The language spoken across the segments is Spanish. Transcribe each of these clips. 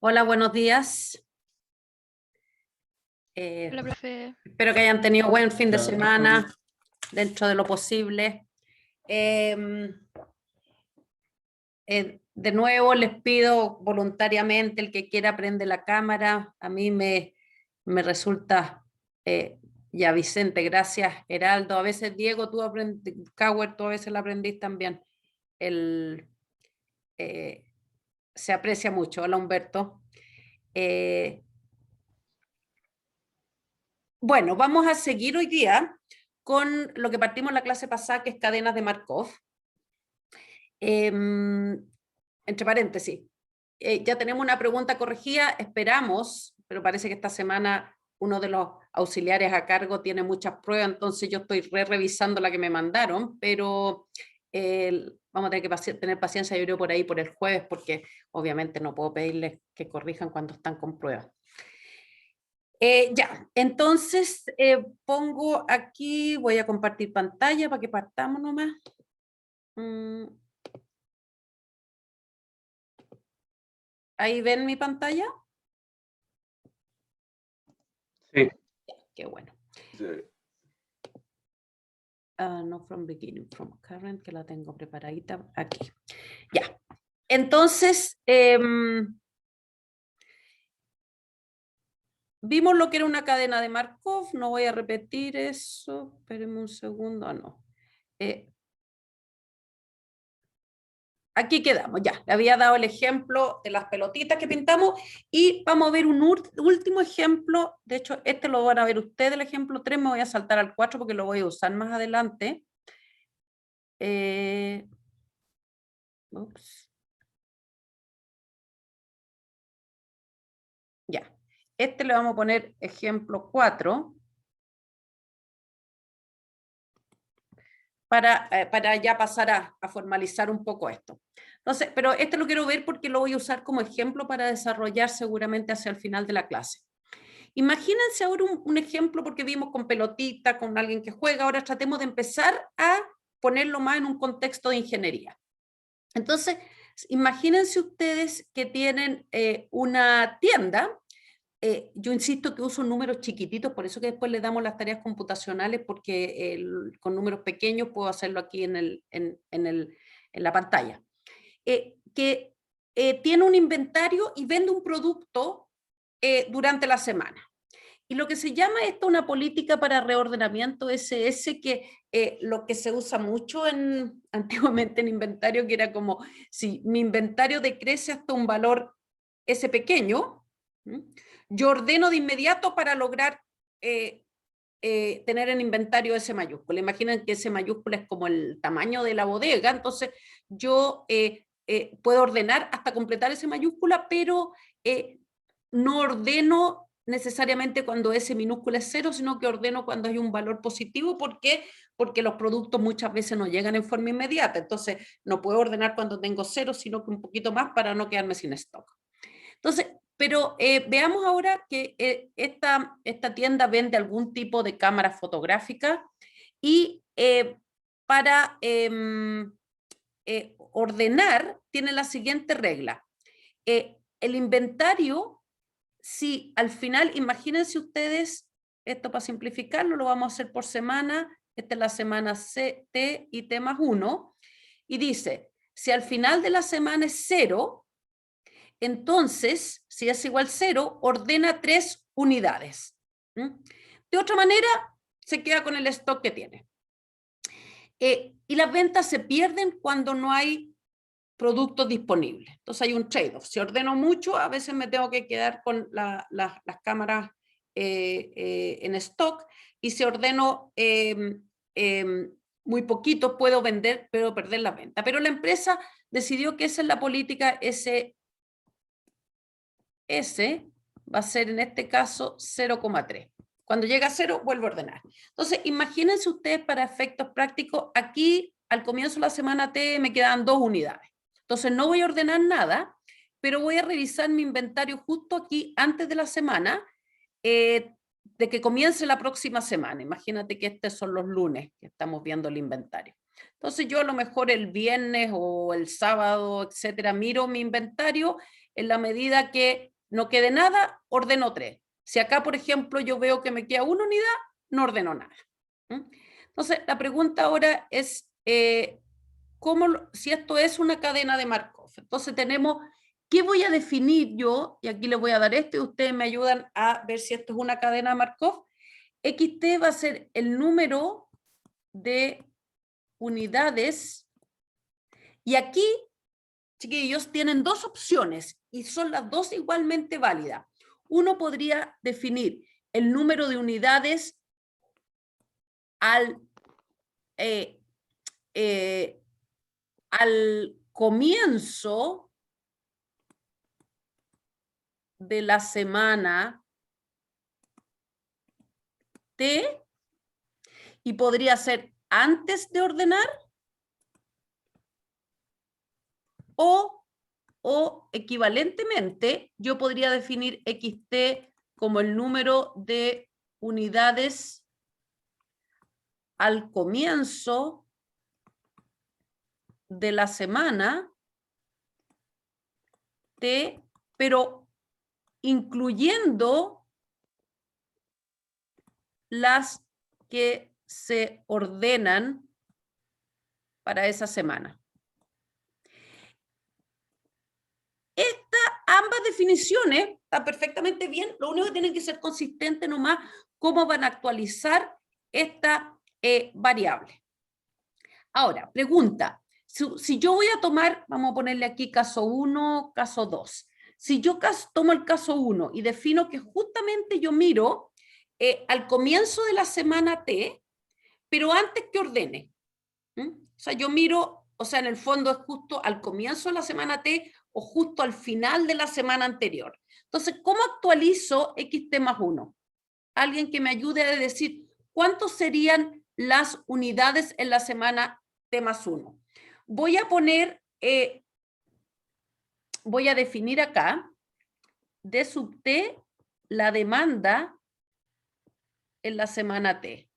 Hola, buenos días. Hola, profe. Espero que hayan tenido buen fin de semana, dentro de lo posible. De nuevo les pido voluntariamente, el que quiera prende la cámara. A mí me resulta, ya Vicente, gracias, Heraldo. A veces Diego, tú aprendes, Cauer, tú a veces la aprendís también. Se aprecia mucho. Hola, Humberto. Bueno, vamos a seguir hoy día con lo que partimos la clase pasada, que es cadenas de Markov. Entre paréntesis, ya tenemos una pregunta corregida, esperamos, pero parece que esta semana uno de los auxiliares a cargo tiene muchas pruebas, entonces yo estoy revisando la que me mandaron, pero vamos a tener que tener paciencia, yo creo, por ahí por el jueves, porque obviamente no puedo pedirles que corrijan cuando están con pruebas. Ya, entonces pongo aquí, voy a compartir pantalla para que partamos nomás. ¿Ahí ven mi pantalla? Sí. Qué bueno. Sí. No from beginning, from current, que la tengo preparadita aquí. Ya, entonces, vimos lo que era una cadena de Markov, no voy a repetir eso, espérenme un segundo, no. Aquí quedamos, ya, le había dado el ejemplo de las pelotitas que pintamos y vamos a ver un último ejemplo, de hecho este lo van a ver ustedes, el ejemplo 3, me voy a saltar al 4 porque lo voy a usar más adelante. Ya, este le vamos a poner ejemplo 4 para ya pasar a formalizar un poco esto. Entonces, pero este lo quiero ver porque lo voy a usar como ejemplo para desarrollar seguramente hacia el final de la clase. Imagínense ahora un ejemplo, porque vimos con pelotita, con alguien que juega, ahora tratemos de empezar a ponerlo más en un contexto de ingeniería. Entonces, imagínense ustedes que tienen una tienda. Yo insisto que uso números chiquititos, por eso que después le damos las tareas computacionales, porque con números pequeños puedo hacerlo aquí en la pantalla. Que tiene un inventario y vende un producto durante la semana. Y lo que se llama esto una política para reordenamiento SS, que lo que se usa mucho antiguamente en inventario, que era como, si mi inventario decrece hasta un valor S pequeño, yo ordeno de inmediato para lograr tener en inventario S mayúscula. Imaginen que S mayúscula es como el tamaño de la bodega, entonces yo puedo ordenar hasta completar S mayúscula, pero no ordeno necesariamente cuando S minúscula es 0, sino que ordeno cuando hay un valor positivo. ¿Por qué? Porque los productos muchas veces no llegan en forma inmediata, entonces no puedo ordenar cuando tengo 0, sino que un poquito más para no quedarme sin stock. Entonces, pero veamos ahora que esta tienda vende algún tipo de cámara fotográfica y para ordenar tiene la siguiente regla. El inventario, si al final, imagínense ustedes, esto para simplificarlo, lo vamos a hacer por semana, esta es la semana C, T y T más 1, y dice, si al final de la semana es 0, entonces, si es igual 0, ordena 3 unidades. De otra manera, se queda con el stock que tiene. Y las ventas se pierden cuando no hay productos disponibles. Entonces hay un trade-off. Si ordeno mucho, a veces me tengo que quedar con las cámaras en stock, y si ordeno muy poquito, puedo vender, pero perder la venta. Pero la empresa decidió que esa es la política, S va a ser en este caso 0,3. Cuando llega a 0, vuelvo a ordenar. Entonces, imagínense ustedes, para efectos prácticos, aquí al comienzo de la semana T me quedan 2 unidades. Entonces, no voy a ordenar nada, pero voy a revisar mi inventario justo aquí antes de la semana, de que comience la próxima semana. Imagínate que estos son los lunes que estamos viendo el inventario. Entonces, yo a lo mejor el viernes o el sábado, etcétera, miro mi inventario en la medida que no quede nada, ordeno 3. Si acá, por ejemplo, yo veo que me queda una unidad, no ordeno nada. Entonces, la pregunta ahora es, si esto es una cadena de Markov. Entonces tenemos, ¿qué voy a definir yo? Y aquí les voy a dar esto y ustedes me ayudan a ver si esto es una cadena de Markov. XT va a ser el número de unidades. Y aquí, chiquillos, tienen dos opciones y son las dos igualmente válidas. Uno podría definir el número de unidades al comienzo de la semana T, y podría ser antes de ordenar o equivalentemente yo podría definir XT como el número de unidades al comienzo de la semana T, pero incluyendo las que se ordenan para esa semana. Ambas definiciones están perfectamente bien, lo único que tienen que ser consistentes nomás cómo van a actualizar esta variable. Ahora, pregunta, si yo voy a tomar, vamos a ponerle aquí caso 1, caso 2. Si yo tomo el caso 1 y defino que justamente yo miro al comienzo de la semana T, pero antes que ordene. O sea, yo miro, o sea, en el fondo es justo al comienzo de la semana T o justo al final de la semana anterior. Entonces, ¿cómo actualizo XT más 1? Alguien que me ayude a decir cuántos serían las unidades en la semana T más 1. Voy a poner, voy a definir acá, D sub T, la demanda en la semana T.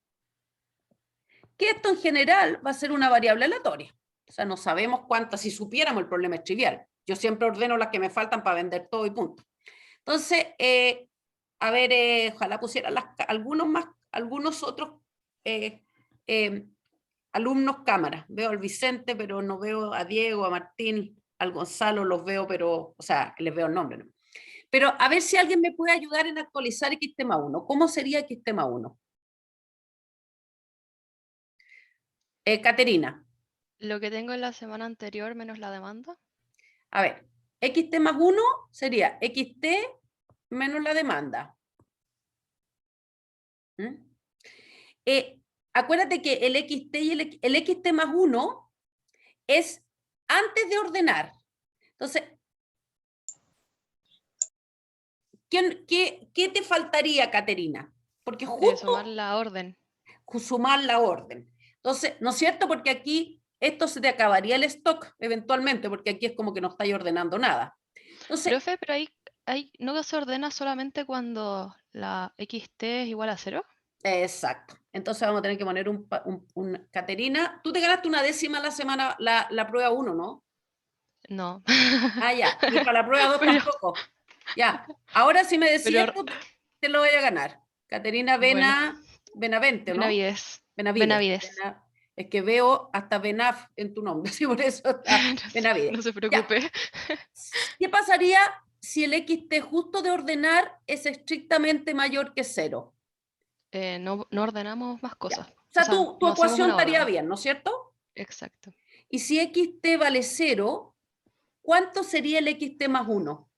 Que esto en general va a ser una variable aleatoria. O sea, no sabemos cuántas, si supiéramos el problema es trivial. Yo siempre ordeno las que me faltan para vender todo y punto. Entonces, a ver, ojalá pusieran algunos otros alumnos cámaras. Veo al Vicente, pero no veo a Diego, a Martín, al Gonzalo, los veo, pero, o sea, les veo el nombre, ¿no? Pero a ver si alguien me puede ayudar en actualizar XTEMA 1. ¿Cómo sería XTEMA 1? Caterina. Lo que tengo en la semana anterior menos la demanda. A ver, XT más 1 sería XT menos la demanda. Acuérdate que el XT y el XT más 1 es antes de ordenar. Entonces, ¿qué te faltaría, Caterina? Porque justo sumar la orden. Sumar la orden. Entonces, ¿no es cierto? Porque aquí esto se te acabaría el stock eventualmente, porque aquí es como que no estáis ordenando nada. Entonces, Profe, pero ahí no se ordena solamente cuando la XT es igual a 0. Exacto. Entonces vamos a tener que poner Caterina, tú te ganaste una décima la semana, la prueba 1, ¿no? No. Ah, ya. Y para la prueba 2 Pero, tampoco. Ya. Ahora si me decías, pero te lo voy a ganar. Caterina bueno, Benavente, ¿no? Benavides. Benavides. Benavides. Es que veo hasta Benaf en tu nombre, así por eso está Benavides. No se Ya. preocupe. ¿Qué pasaría si el XT justo de ordenar es estrictamente mayor que 0? No ordenamos más Ya. cosas. O sea, tu No hacemos ecuación una estaría orden. bien, ¿no es cierto? Exacto. Y si XT vale 0, ¿cuánto sería el XT más 1?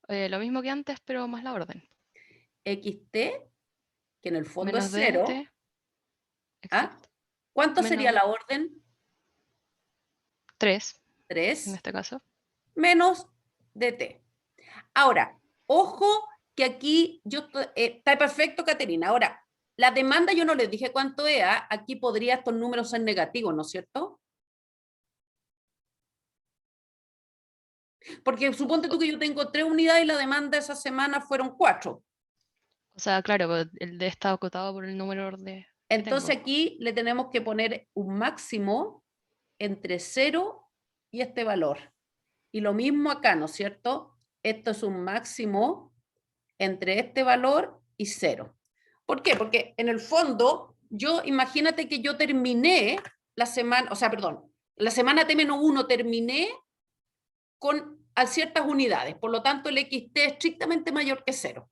Lo mismo que antes, pero más la orden. XT, que en el fondo es Menos 0. DT. ¿Ah? Exacto. ¿Cuánto sería Menos la orden? 3, en 3 este caso. menos DT. Ahora, ojo que aquí está perfecto, Caterina. Ahora, la demanda yo no les dije cuánto era. Aquí podría estos números ser negativos, ¿no es cierto? Porque suponte tú que yo tengo 3 unidades y la demanda esa semana fueron 4. O sea, claro, pues, el D está acotado por el número de que tengo. Entonces aquí le tenemos que poner un máximo entre 0 y este valor. Y lo mismo acá, ¿no es cierto? esto es un máximo entre este valor y 0. ¿Por qué? Porque en el fondo, imagínate que yo terminé la semana, o sea, perdón, la semana T-1 terminé a ciertas unidades, por lo tanto el XT es estrictamente mayor que 0.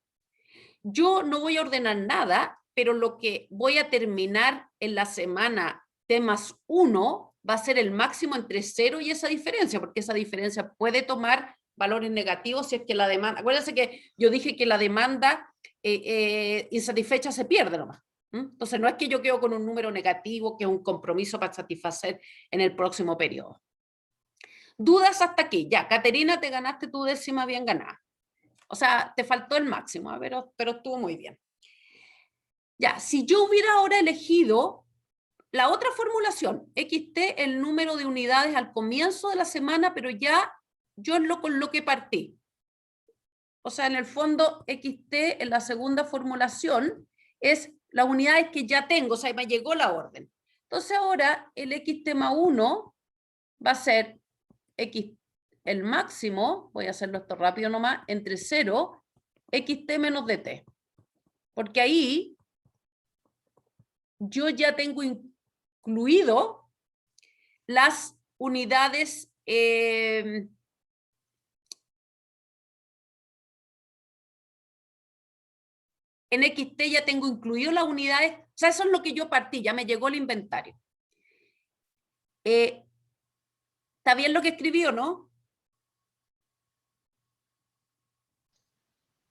Yo no voy a ordenar nada, pero lo que voy a terminar en la semana T+1 va a ser el máximo entre 0 y esa diferencia, porque esa diferencia puede tomar valores negativos si es que la demanda, acuérdense que yo dije que la demanda insatisfecha se pierde nomás. Entonces no es que yo quedo con un número negativo, que es un compromiso para satisfacer en el próximo periodo. ¿Dudas hasta aquí? Ya, Caterina, te ganaste tu 10ª bien ganada. O sea, te faltó el máximo, pero estuvo muy bien. Ya, si yo hubiera ahora elegido la otra formulación, XT, el número de unidades al comienzo de la semana, pero ya yo con lo que partí. O sea, en el fondo, XT en la segunda formulación es las unidades que ya tengo, o sea, me llegó la orden. Entonces ahora el XT+1 va a ser X, el máximo, voy a hacerlo esto rápido nomás, entre 0, XT menos DT. Porque ahí yo ya tengo incluido las unidades en XT ya tengo incluido las unidades, o sea, eso es lo que yo partí, ya me llegó el inventario. ¿Está bien lo que escribí o no?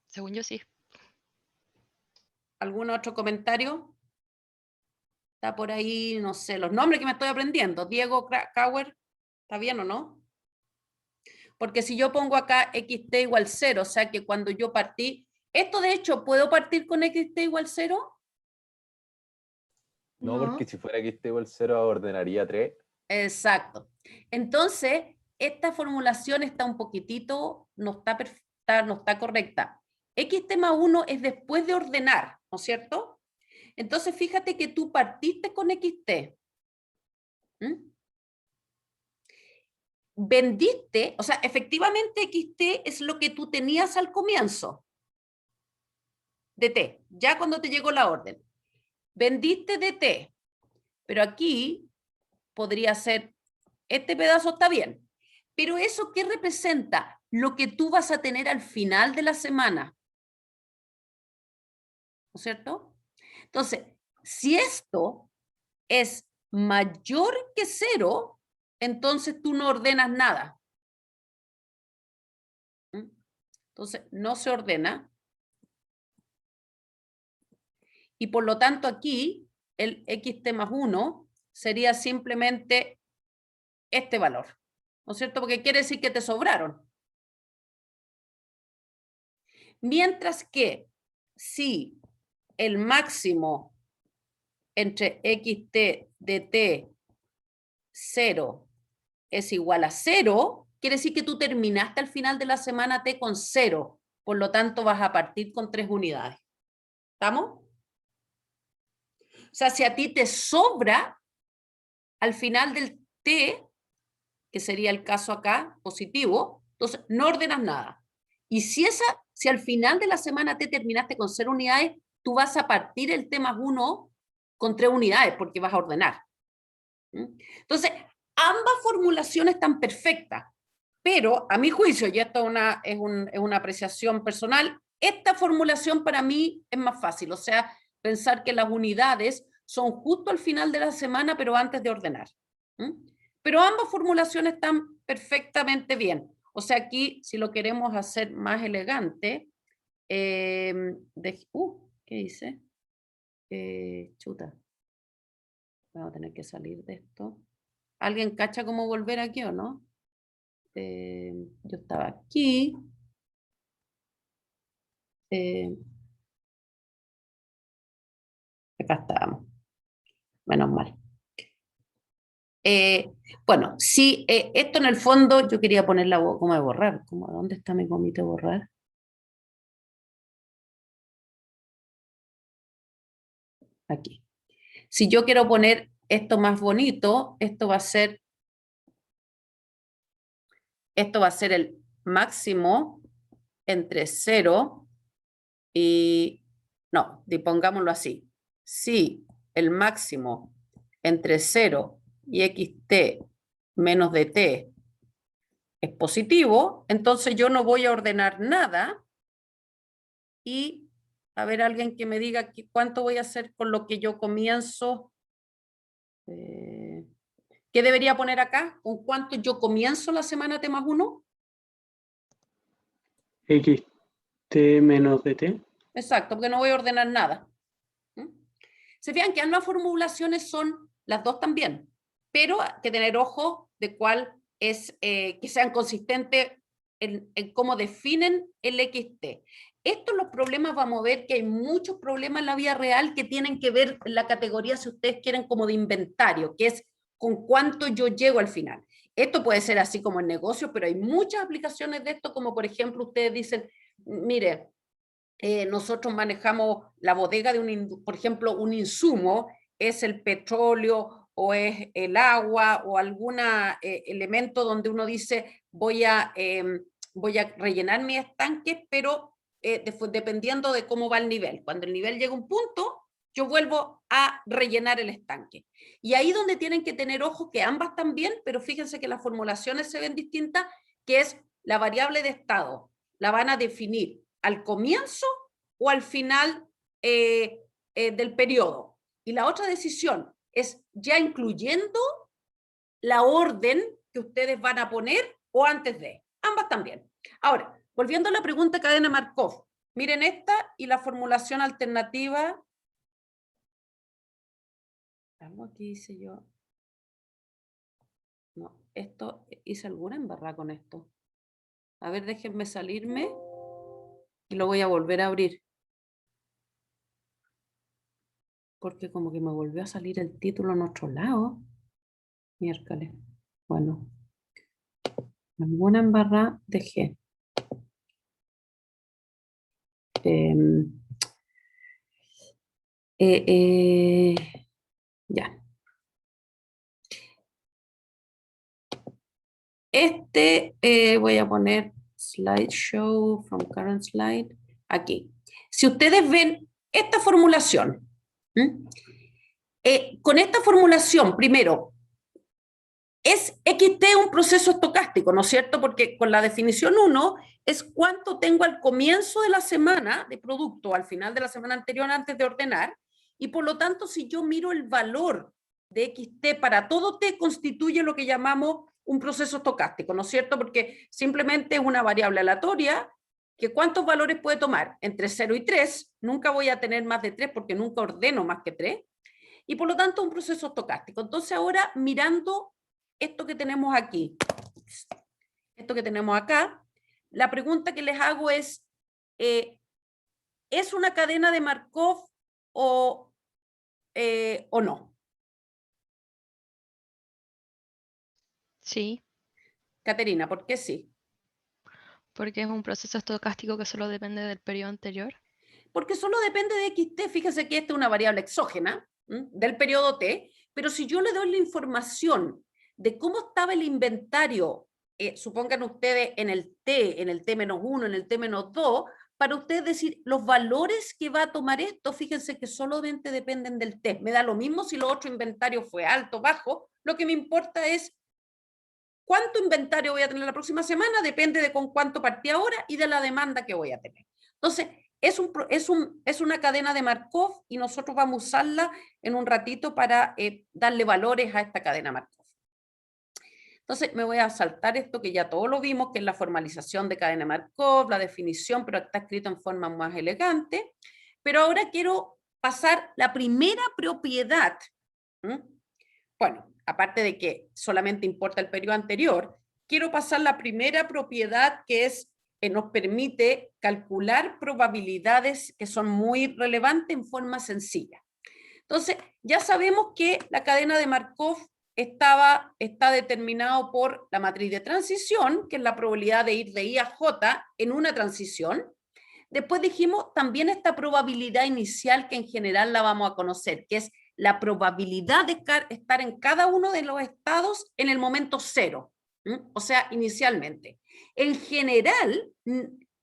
Según yo sí. ¿Algún otro comentario? Está por ahí, no sé, los nombres que me estoy aprendiendo. Diego Kauer, ¿está bien o no? Porque si yo pongo acá XT igual 0, o sea que cuando yo partí, esto de hecho, ¿puedo partir con XT igual 0? No, porque si fuera XT igual 0 ordenaría 3. Exacto. Entonces, esta formulación está un poquitito, no está correcta. XT+1 es después de ordenar, ¿no es cierto? Entonces, fíjate que tú partiste con XT. Vendiste, o sea, efectivamente XT es lo que tú tenías al comienzo de T, ya cuando te llegó la orden. Vendiste de T, pero aquí podría ser, este pedazo está bien, pero ¿eso qué representa? Lo que tú vas a tener al final de la semana, ¿no es cierto? Entonces, si esto es mayor que 0, entonces tú no ordenas nada. Entonces, no se ordena. Y por lo tanto aquí, el XT+1 sería simplemente este valor, ¿no es cierto? Porque quiere decir que te sobraron. Mientras que si el máximo entre XT de T 0 es igual a 0, quiere decir que tú terminaste al final de la semana T con 0, por lo tanto vas a partir con 3 unidades. ¿Estamos? O sea, si a ti te sobra al final del T, que sería el caso acá, positivo, entonces no ordenas nada. Y si al final de la semana T terminaste con 0 unidades, tú vas a partir el T+1 con 3 unidades, porque vas a ordenar. Entonces, ambas formulaciones están perfectas, pero a mi juicio, y esto es una apreciación personal, esta formulación para mí es más fácil, o sea, pensar que las unidades son justo al final de la semana, pero antes de ordenar. Pero ambas formulaciones están perfectamente bien. O sea, aquí, si lo queremos hacer más elegante, ¿qué dice? Chuta. Vamos a tener que salir de esto. ¿Alguien cacha cómo volver aquí o no? Yo estaba aquí. Acá estábamos. Menos mal. Bueno, sí, esto en el fondo yo quería poner la goma de borrar. ¿Dónde está mi gomita de borrar? Aquí. Si yo quiero poner esto más bonito, esto va a ser el máximo entre 0 y... No, pongámoslo así. Si el máximo entre 0 y xt menos dt es positivo, entonces yo no voy a ordenar nada y a ver alguien que me diga cuánto voy a hacer con lo que yo comienzo. ¿Qué debería poner acá? ¿Con cuánto yo comienzo la semana T más 1? xt menos dt. Exacto, porque no voy a ordenar nada. Se fijan que ambas formulaciones son las dos también, pero hay que tener ojo de cuál es, que sean consistentes en cómo definen el xt. Estos los problemas, vamos a ver que hay muchos problemas en la vida real que tienen que ver en la categoría, si ustedes quieren, como de inventario, que es con cuánto yo llego al final. Esto puede ser así como en negocio, pero hay muchas aplicaciones de esto, como por ejemplo ustedes dicen, mire, nosotros manejamos la bodega de por ejemplo, un insumo es el petróleo o es el agua o algún elemento donde uno dice voy a rellenar mis estanques, pero dependiendo de cómo va el nivel. Cuando el nivel llega a un punto, yo vuelvo a rellenar el estanque. Y ahí donde tienen que tener ojo que ambas también, pero fíjense que las formulaciones se ven distintas, que es la variable de estado, la van a definir al comienzo o al final del periodo. Y la otra decisión es ya incluyendo la orden que ustedes van a poner o antes de. Ambas también. Ahora, volviendo a la pregunta cadena Markov, miren esta y la formulación alternativa. Algo aquí hice yo. No, esto, hice alguna embarrada con esto. A ver, déjenme salirme y lo voy a volver a abrir. Porque como que me volvió a salir el título en otro lado. Miércoles. Bueno. Alguna embarrada dejé. Ya. Voy a poner slideshow from current slide. Aquí. Si ustedes ven esta formulación, con esta formulación, primero, es xt un proceso estocástico, ¿no es cierto? Porque con la definición 1 es cuánto tengo al comienzo de la semana de producto, al final de la semana anterior antes de ordenar, y por lo tanto si yo miro el valor de xt para todo t constituye lo que llamamos un proceso estocástico, ¿no es cierto? Porque simplemente es una variable aleatoria que cuántos valores puede tomar, entre 0 y 3, nunca voy a tener más de 3 porque nunca ordeno más que 3, y por lo tanto un proceso estocástico. Entonces ahora mirando esto que tenemos aquí, esto que tenemos acá, la pregunta que les hago es una cadena de Markov o no? Sí, Caterina, ¿por qué sí? porque es un proceso estocástico que solo depende del periodo anterior. Porque solo depende de xt, fíjese que esta es una variable exógena del periodo t, pero si yo le doy la información de cómo estaba el inventario, supongan ustedes en el T-1, en el T-2, para ustedes decir los valores que va a tomar esto, fíjense que solamente dependen del T. Me da lo mismo si lo otro inventario fue alto o bajo, lo que me importa es cuánto inventario voy a tener la próxima semana, depende de con cuánto partí ahora y de la demanda que voy a tener. Entonces, es una cadena de Markov y nosotros vamos a usarla en un ratito para darle valores a esta cadena Markov. Entonces me voy a saltar esto que ya todos lo vimos, que es la formalización de cadena Markov, la definición, pero está escrito en forma más elegante. Pero ahora quiero pasar la primera propiedad. Bueno, aparte de que solamente importa el periodo anterior, quiero pasar la primera propiedad que es nos permite calcular probabilidades que son muy relevantes en forma sencilla. Entonces, ya sabemos que la cadena de Markov está determinado por la matriz de transición, que es la probabilidad de ir de I a J en una transición. Después dijimos también esta probabilidad inicial que en general la vamos a conocer, que es la probabilidad de estar en cada uno de los estados en el momento cero, o sea, inicialmente. En general,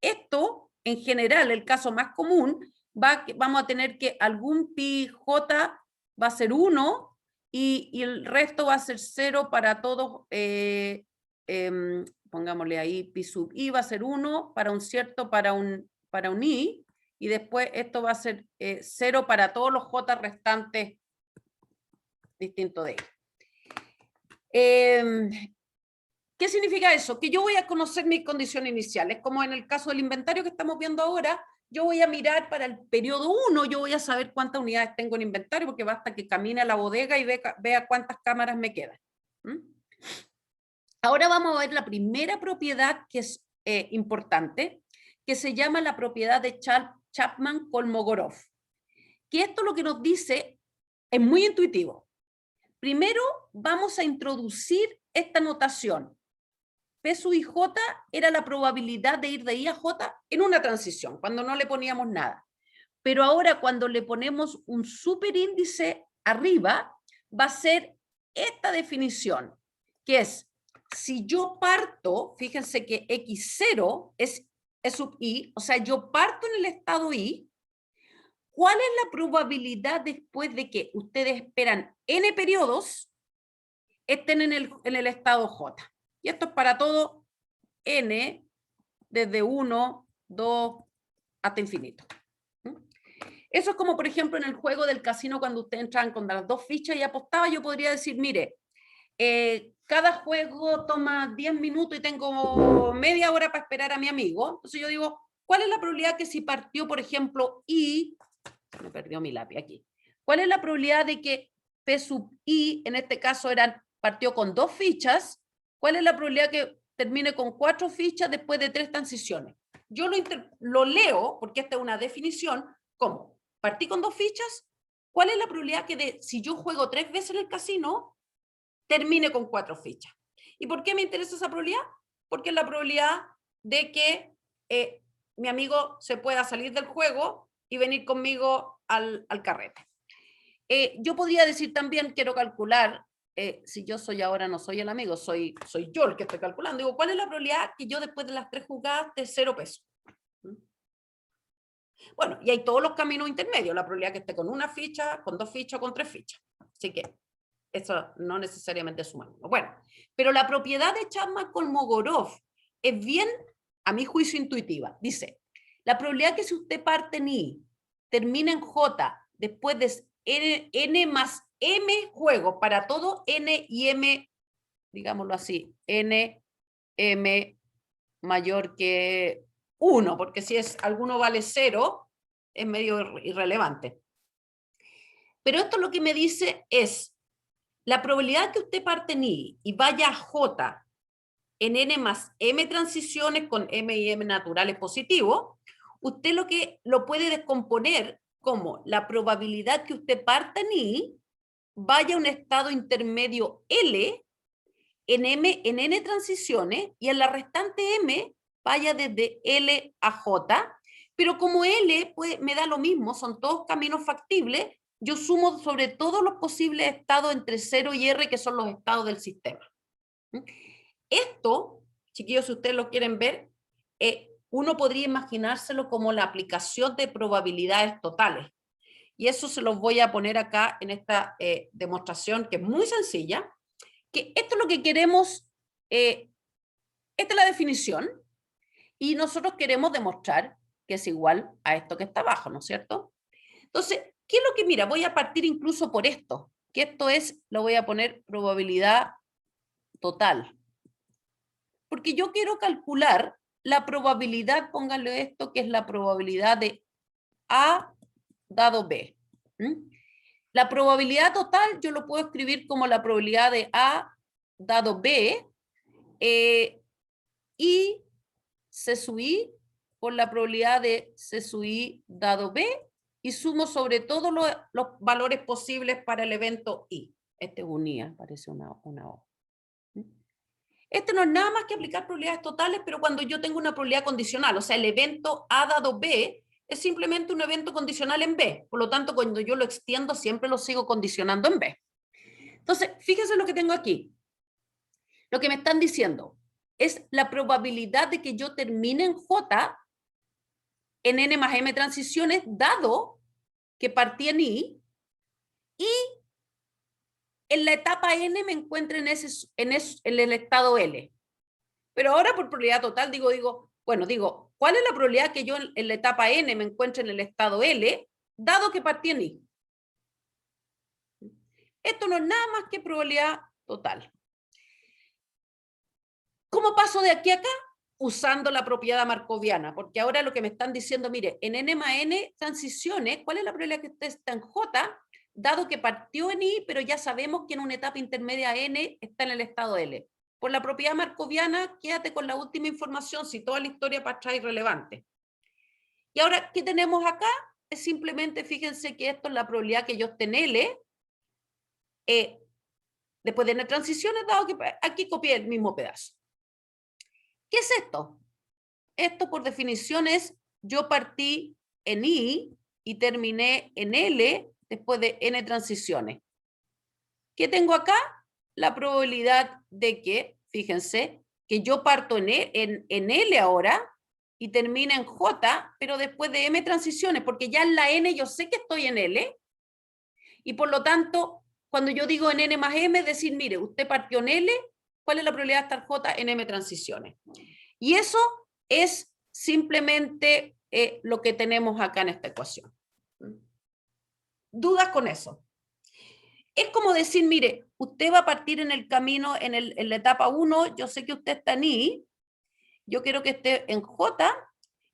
esto, en general, el caso más común, vamos a tener que algún pi j va a ser 1 y el resto va a ser 0 para todos, pongámosle ahí, pi sub i va a ser 1 para un cierto, para un i, y después esto va a ser 0 para todos los j restantes distintos de i. ¿Qué significa eso? Que yo voy a conocer mis condiciones iniciales, como en el caso del inventario que estamos viendo ahora. Yo voy a mirar para el periodo 1, yo voy a saber cuántas unidades tengo en inventario, porque basta que camine a la bodega y vea cuántas cámaras me quedan. Ahora vamos a ver la primera propiedad que es importante, que se llama la propiedad de Chapman-Kolmogorov. Que esto lo que nos dice es muy intuitivo. Primero vamos a introducir esta notación. P sub i j era la probabilidad de ir de i a j en una transición, cuando no le poníamos nada. Pero ahora cuando le ponemos un superíndice arriba, va a ser esta definición, que es, si yo parto, fíjense que x0 es sub i, o sea, yo parto en el estado i, ¿cuál es la probabilidad después de que ustedes esperan n periodos estén en el estado j? Y esto es para todo n, desde 1, 2, hasta infinito. Eso es como, por ejemplo, en el juego del casino, cuando ustedes entran con las 2 fichas y apostaba, yo podría decir, mire, cada juego toma 10 minutos y tengo media hora para esperar a mi amigo. Entonces yo digo, ¿cuál es la probabilidad que si partió, por ejemplo, i, me perdió mi lápiz aquí, ¿cuál es la probabilidad de que p sub i, en este caso partió con 2 fichas, ¿cuál es la probabilidad que termine con 4 fichas después de 3 transiciones? Yo lo leo, porque esta es una definición, como partí con 2 fichas, ¿cuál es la probabilidad que si yo juego 3 veces en el casino, termine con 4 fichas? ¿Y por qué me interesa esa probabilidad? Porque es la probabilidad de que mi amigo se pueda salir del juego y venir conmigo al carrete. Yo podría decir también, quiero calcular, si yo soy ahora, no soy el amigo, soy yo el que estoy calculando. Digo, ¿cuál es la probabilidad que yo después de las 3 jugadas de 0 pesos? Bueno, y hay todos los caminos intermedios, la probabilidad que esté con 1 ficha, con 2 fichas, con 3 fichas. Así que eso no necesariamente es humano. Bueno, pero la propiedad de Chapman-Kolmogorov es bien, a mi juicio, intuitiva. Dice, la probabilidad que si usted parte en i, termina en j, después de n más m juegos, para todo n y m, digámoslo así, n, m mayor que 1, porque si alguno vale 0, es medio irrelevante. Pero esto lo que me dice es, la probabilidad que usted parte en i y vaya a j en n más m transiciones con m y m naturales positivos, usted lo puede descomponer como la probabilidad que usted parta en i vaya a un estado intermedio L en n transiciones y en la restante m vaya desde L a J, pero como L me da lo mismo, son todos caminos factibles, yo sumo sobre todos los posibles estados entre 0 y R, que son los estados del sistema. Esto, chiquillos, si ustedes lo quieren ver, uno podría imaginárselo como la aplicación de probabilidades totales. Y eso se los voy a poner acá en esta demostración, que es muy sencilla, que esto es lo que queremos, esta es la definición, y nosotros queremos demostrar que es igual a esto que está abajo, ¿no es cierto? Entonces, ¿qué es lo que, mira, voy a partir incluso por esto, que esto es, lo voy a poner probabilidad total. Porque yo quiero calcular la probabilidad, pónganle esto, que es la probabilidad de A dado B. La probabilidad total yo lo puedo escribir como la probabilidad de A dado B y C sub I por la probabilidad de C sub I dado B y sumo sobre todo los valores posibles para el evento I. Este es un I, parece una O. Este no es nada más que aplicar probabilidades totales, pero cuando yo tengo una probabilidad condicional, o sea, el evento A dado B es simplemente un evento condicional en B. Por lo tanto, cuando yo lo extiendo, siempre lo sigo condicionando en B. Entonces, fíjense lo que tengo aquí. Lo que me están diciendo es la probabilidad de que yo termine en J en N más M transiciones, dado que partí en I, y en la etapa N me encuentro en el estado L. Pero ahora por probabilidad total digo, ¿cuál es la probabilidad que yo en la etapa N me encuentre en el estado L, dado que partí en I? Esto no es nada más que probabilidad total. ¿Cómo paso de aquí a acá? Usando la propiedad markoviana, porque ahora lo que me están diciendo, mire, en N más N transiciones, ¿cuál es la probabilidad que usted está en J, dado que partió en I, pero ya sabemos que en una etapa intermedia N está en el estado L? Por la propiedad markoviana, quédate con la última información, si toda la historia para atrás es irrelevante. Y ahora, ¿qué tenemos acá? Es simplemente, fíjense que esto es la probabilidad que yo esté en L, después de N transiciones, dado que aquí copié el mismo pedazo. ¿Qué es esto? Esto por definición es, yo partí en I y terminé en L después de N transiciones. ¿Qué tengo acá? La probabilidad de que, fíjense, que yo parto en L ahora y termino en J, pero después de M transiciones, porque ya en la N yo sé que estoy en L, y por lo tanto, cuando yo digo en N más M, es decir, mire, usted partió en L, ¿cuál es la probabilidad de estar J en M transiciones? Y eso es simplemente lo que tenemos acá en esta ecuación. ¿Dudas con eso? Es como decir, mire, usted va a partir en el camino, en la etapa 1, yo sé que usted está en I, yo quiero que esté en J,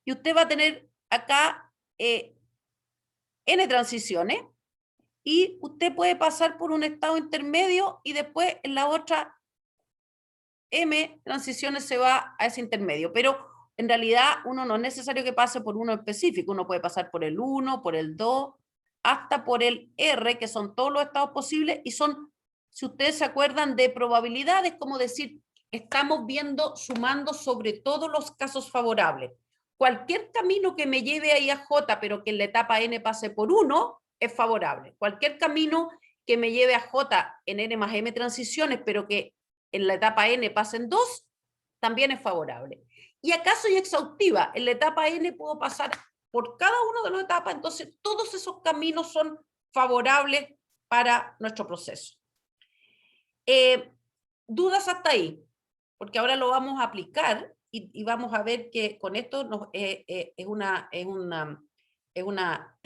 y usted va a tener acá N transiciones, y usted puede pasar por un estado intermedio, y después en la otra M transiciones se va a ese intermedio, pero en realidad uno no es necesario que pase por uno específico, uno puede pasar por el 1, por el 2, hasta por el R, que son todos los estados posibles, y son, si ustedes se acuerdan, de probabilidades, como decir, estamos viendo, sumando sobre todos los casos favorables. Cualquier camino que me lleve ahí a J, pero que en la etapa N pase por 1, es favorable. Cualquier camino que me lleve a J en N más M transiciones, pero que en la etapa N pasen 2, también es favorable. Y acá soy exhaustiva, en la etapa N puedo pasar por cada una de las etapas, entonces todos esos caminos son favorables para nuestro proceso. ¿Dudas hasta ahí? Porque ahora lo vamos a aplicar y vamos a ver que con esto es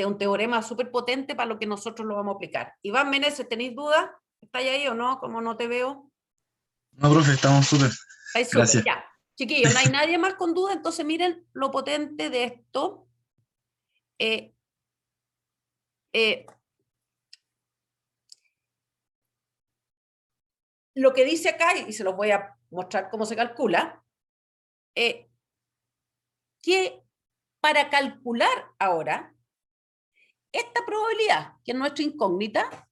un teorema súper potente para lo que nosotros lo vamos a aplicar. Iván Meneses, ¿tenéis dudas? ¿Estáis ahí o no? Como no te veo. No, profe, estamos súper. Gracias. Ya, chiquillos, no hay nadie más con duda, entonces miren lo potente de esto. Lo que dice acá, y se los voy a mostrar cómo se calcula, que para calcular ahora esta probabilidad, que es nuestra incógnita,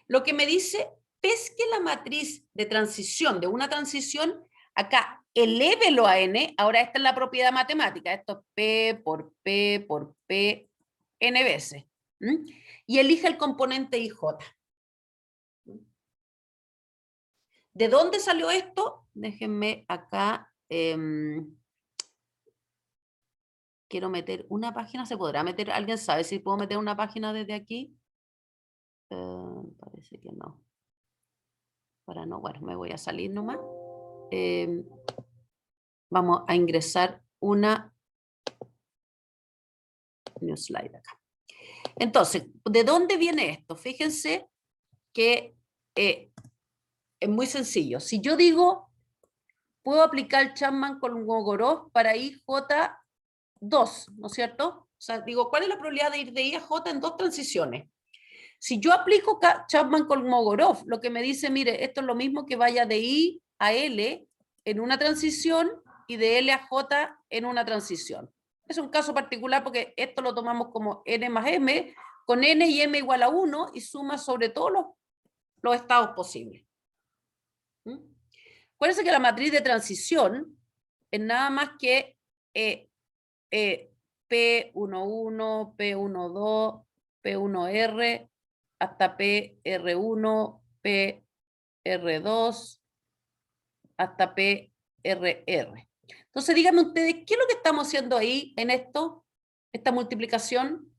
lo que me dice es que la matriz de transición, de una transición, acá elévelo a n, ahora esta es la propiedad matemática, esto es P por P por P n veces, y elija el componente IJ. ¿De dónde salió esto? Déjenme acá, quiero meter una página, ¿se podrá meter? ¿Alguien sabe si puedo meter una página desde aquí? Parece que no. Para no, bueno, me voy a salir nomás. Vamos a ingresar una new slide acá. Entonces, ¿de dónde viene esto? Fíjense que es muy sencillo. Si yo digo, puedo aplicar Chapman-Kolmogorov para IJ2, ¿no es cierto? O sea, digo, ¿cuál es la probabilidad de ir de I a J en 2 transiciones? Si yo aplico Chapman-Kolmogorov, lo que me dice, mire, esto es lo mismo que vaya de I a L en una transición y de L a J en una transición. Es un caso particular porque esto lo tomamos como N más M, con N y M igual a 1 y suma sobre todos los estados posibles. Acuérdense que la matriz de transición es nada más que P11, P12, P1R, hasta PR1, PR2, hasta PRR. Entonces díganme ustedes, ¿qué es lo que estamos haciendo ahí en esto? esta multiplicación.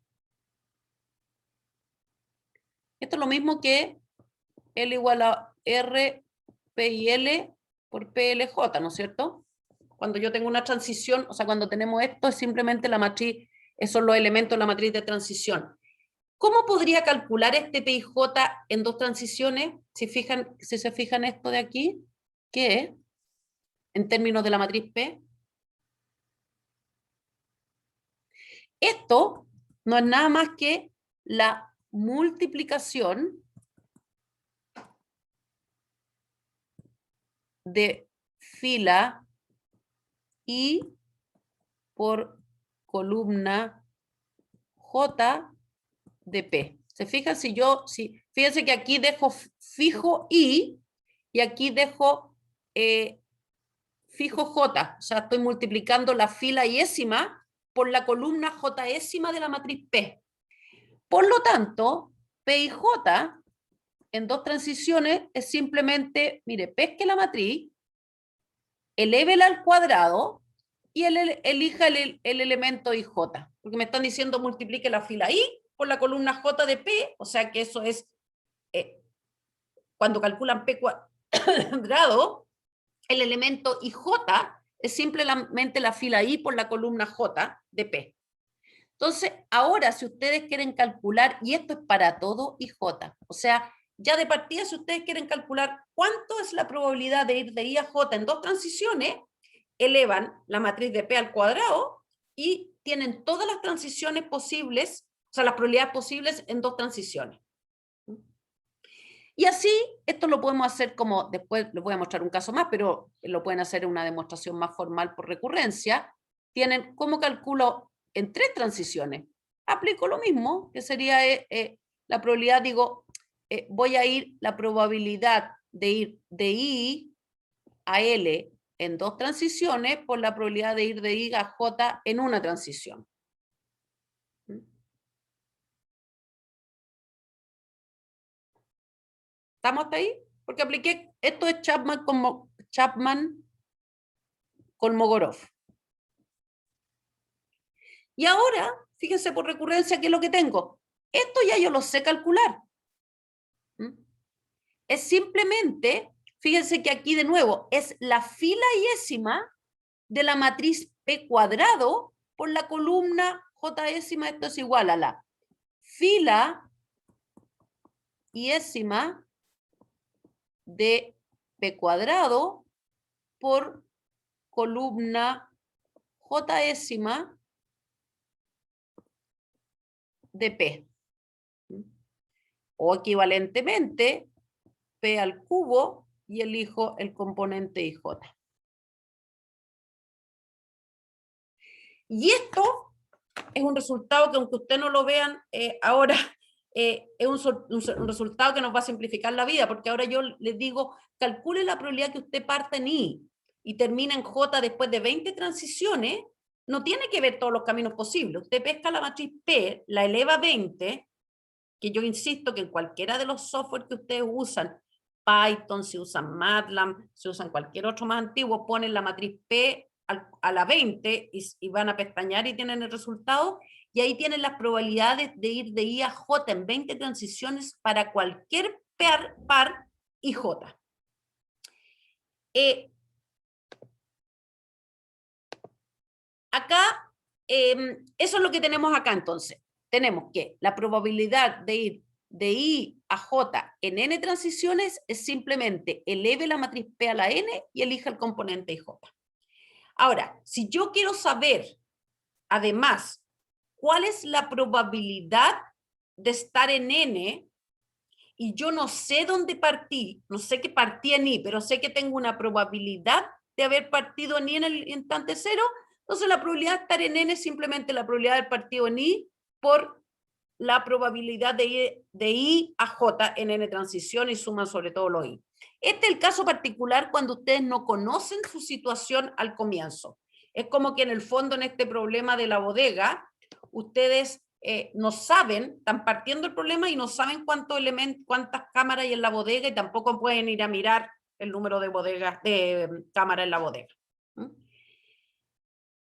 Esto es lo mismo que L igual a R, P y L por PLJ, ¿no es cierto? Cuando yo tengo una transición, o sea, cuando tenemos esto, es simplemente la matriz, esos son los elementos de la matriz de transición. ¿Cómo podría calcular este PIJ en dos transiciones? Si se fijan esto de aquí, ¿qué es? En términos de la matriz P. Esto no es nada más que la multiplicación de fila I por columna J de P. ¿Se fijan? Fíjense que aquí dejo fijo I y aquí dejo fijo J. O sea, estoy multiplicando la fila iésima por la columna Jésima de la matriz P. Por lo tanto, P y J en dos transiciones es simplemente, mire, pesque la matriz, elévela al cuadrado y elija el elemento IJ. Porque me están diciendo multiplique la fila I por la columna J de P, o sea que eso es, cuando calculan P cuadrado, el elemento IJ es simplemente la fila I por la columna J de P. Entonces, ahora si ustedes quieren calcular, y esto es para todo IJ, o sea, ya de partida si ustedes quieren calcular cuánto es la probabilidad de ir de I a J en dos transiciones, elevan la matriz de P al cuadrado y tienen todas las transiciones posibles, o sea, las probabilidades posibles en dos transiciones. Y así, esto lo podemos hacer como, después les voy a mostrar un caso más, pero lo pueden hacer en una demostración más formal por recurrencia. Tienen, ¿cómo calculo en tres transiciones? Aplico lo mismo, que sería la probabilidad, digo, voy a ir, la probabilidad de ir de I a L en dos transiciones por la probabilidad de ir de I a J en una transición. ¿Estamos hasta ahí? Porque apliqué, esto es Chapman-Kolmogorov. Y ahora, fíjense por recurrencia qué es lo que tengo. Esto ya yo lo sé calcular. Es simplemente, fíjense que aquí de nuevo, es la fila iésima de la matriz P cuadrado por la columna Jésima, esto es igual a la fila iésima de P cuadrado por columna Jésima de P. O equivalentemente, P al cubo y elijo el componente IJ. Y esto es un resultado que, aunque ustedes no lo vean ahora, es un resultado que nos va a simplificar la vida, porque ahora yo les digo, calcule la probabilidad que usted parta en I y termina en J después de 20 transiciones, no tiene que ver todos los caminos posibles. Usted pesca la matriz P, la eleva a 20, que yo insisto que en cualquiera de los software que ustedes usan, Python, si usan MATLAB, si usan cualquier otro más antiguo, ponen la matriz P a la 20 y van a pestañear y tienen el resultado, y ahí tienen las probabilidades de ir de I a J en 20 transiciones para cualquier par IJ. Acá, eso es lo que tenemos acá entonces. Tenemos que la probabilidad de ir de I a J en n transiciones es simplemente eleve la matriz P a la n y elija el componente IJ. Ahora, si yo quiero saber, además, cuál es la probabilidad de estar en n, y yo no sé dónde partí, no sé que partí en I, pero sé que tengo una probabilidad de haber partido en I en el instante cero, entonces la probabilidad de estar en n es simplemente la probabilidad de haber partido en I por la probabilidad de I a J en n transición y suman sobre todo los I. Este es el caso particular cuando ustedes no conocen su situación al comienzo. Es como que en el fondo en este problema de la bodega, ustedes no saben, están partiendo el problema y no saben cuántas cámaras hay en la bodega y tampoco pueden ir a mirar el número de cámaras en la bodega.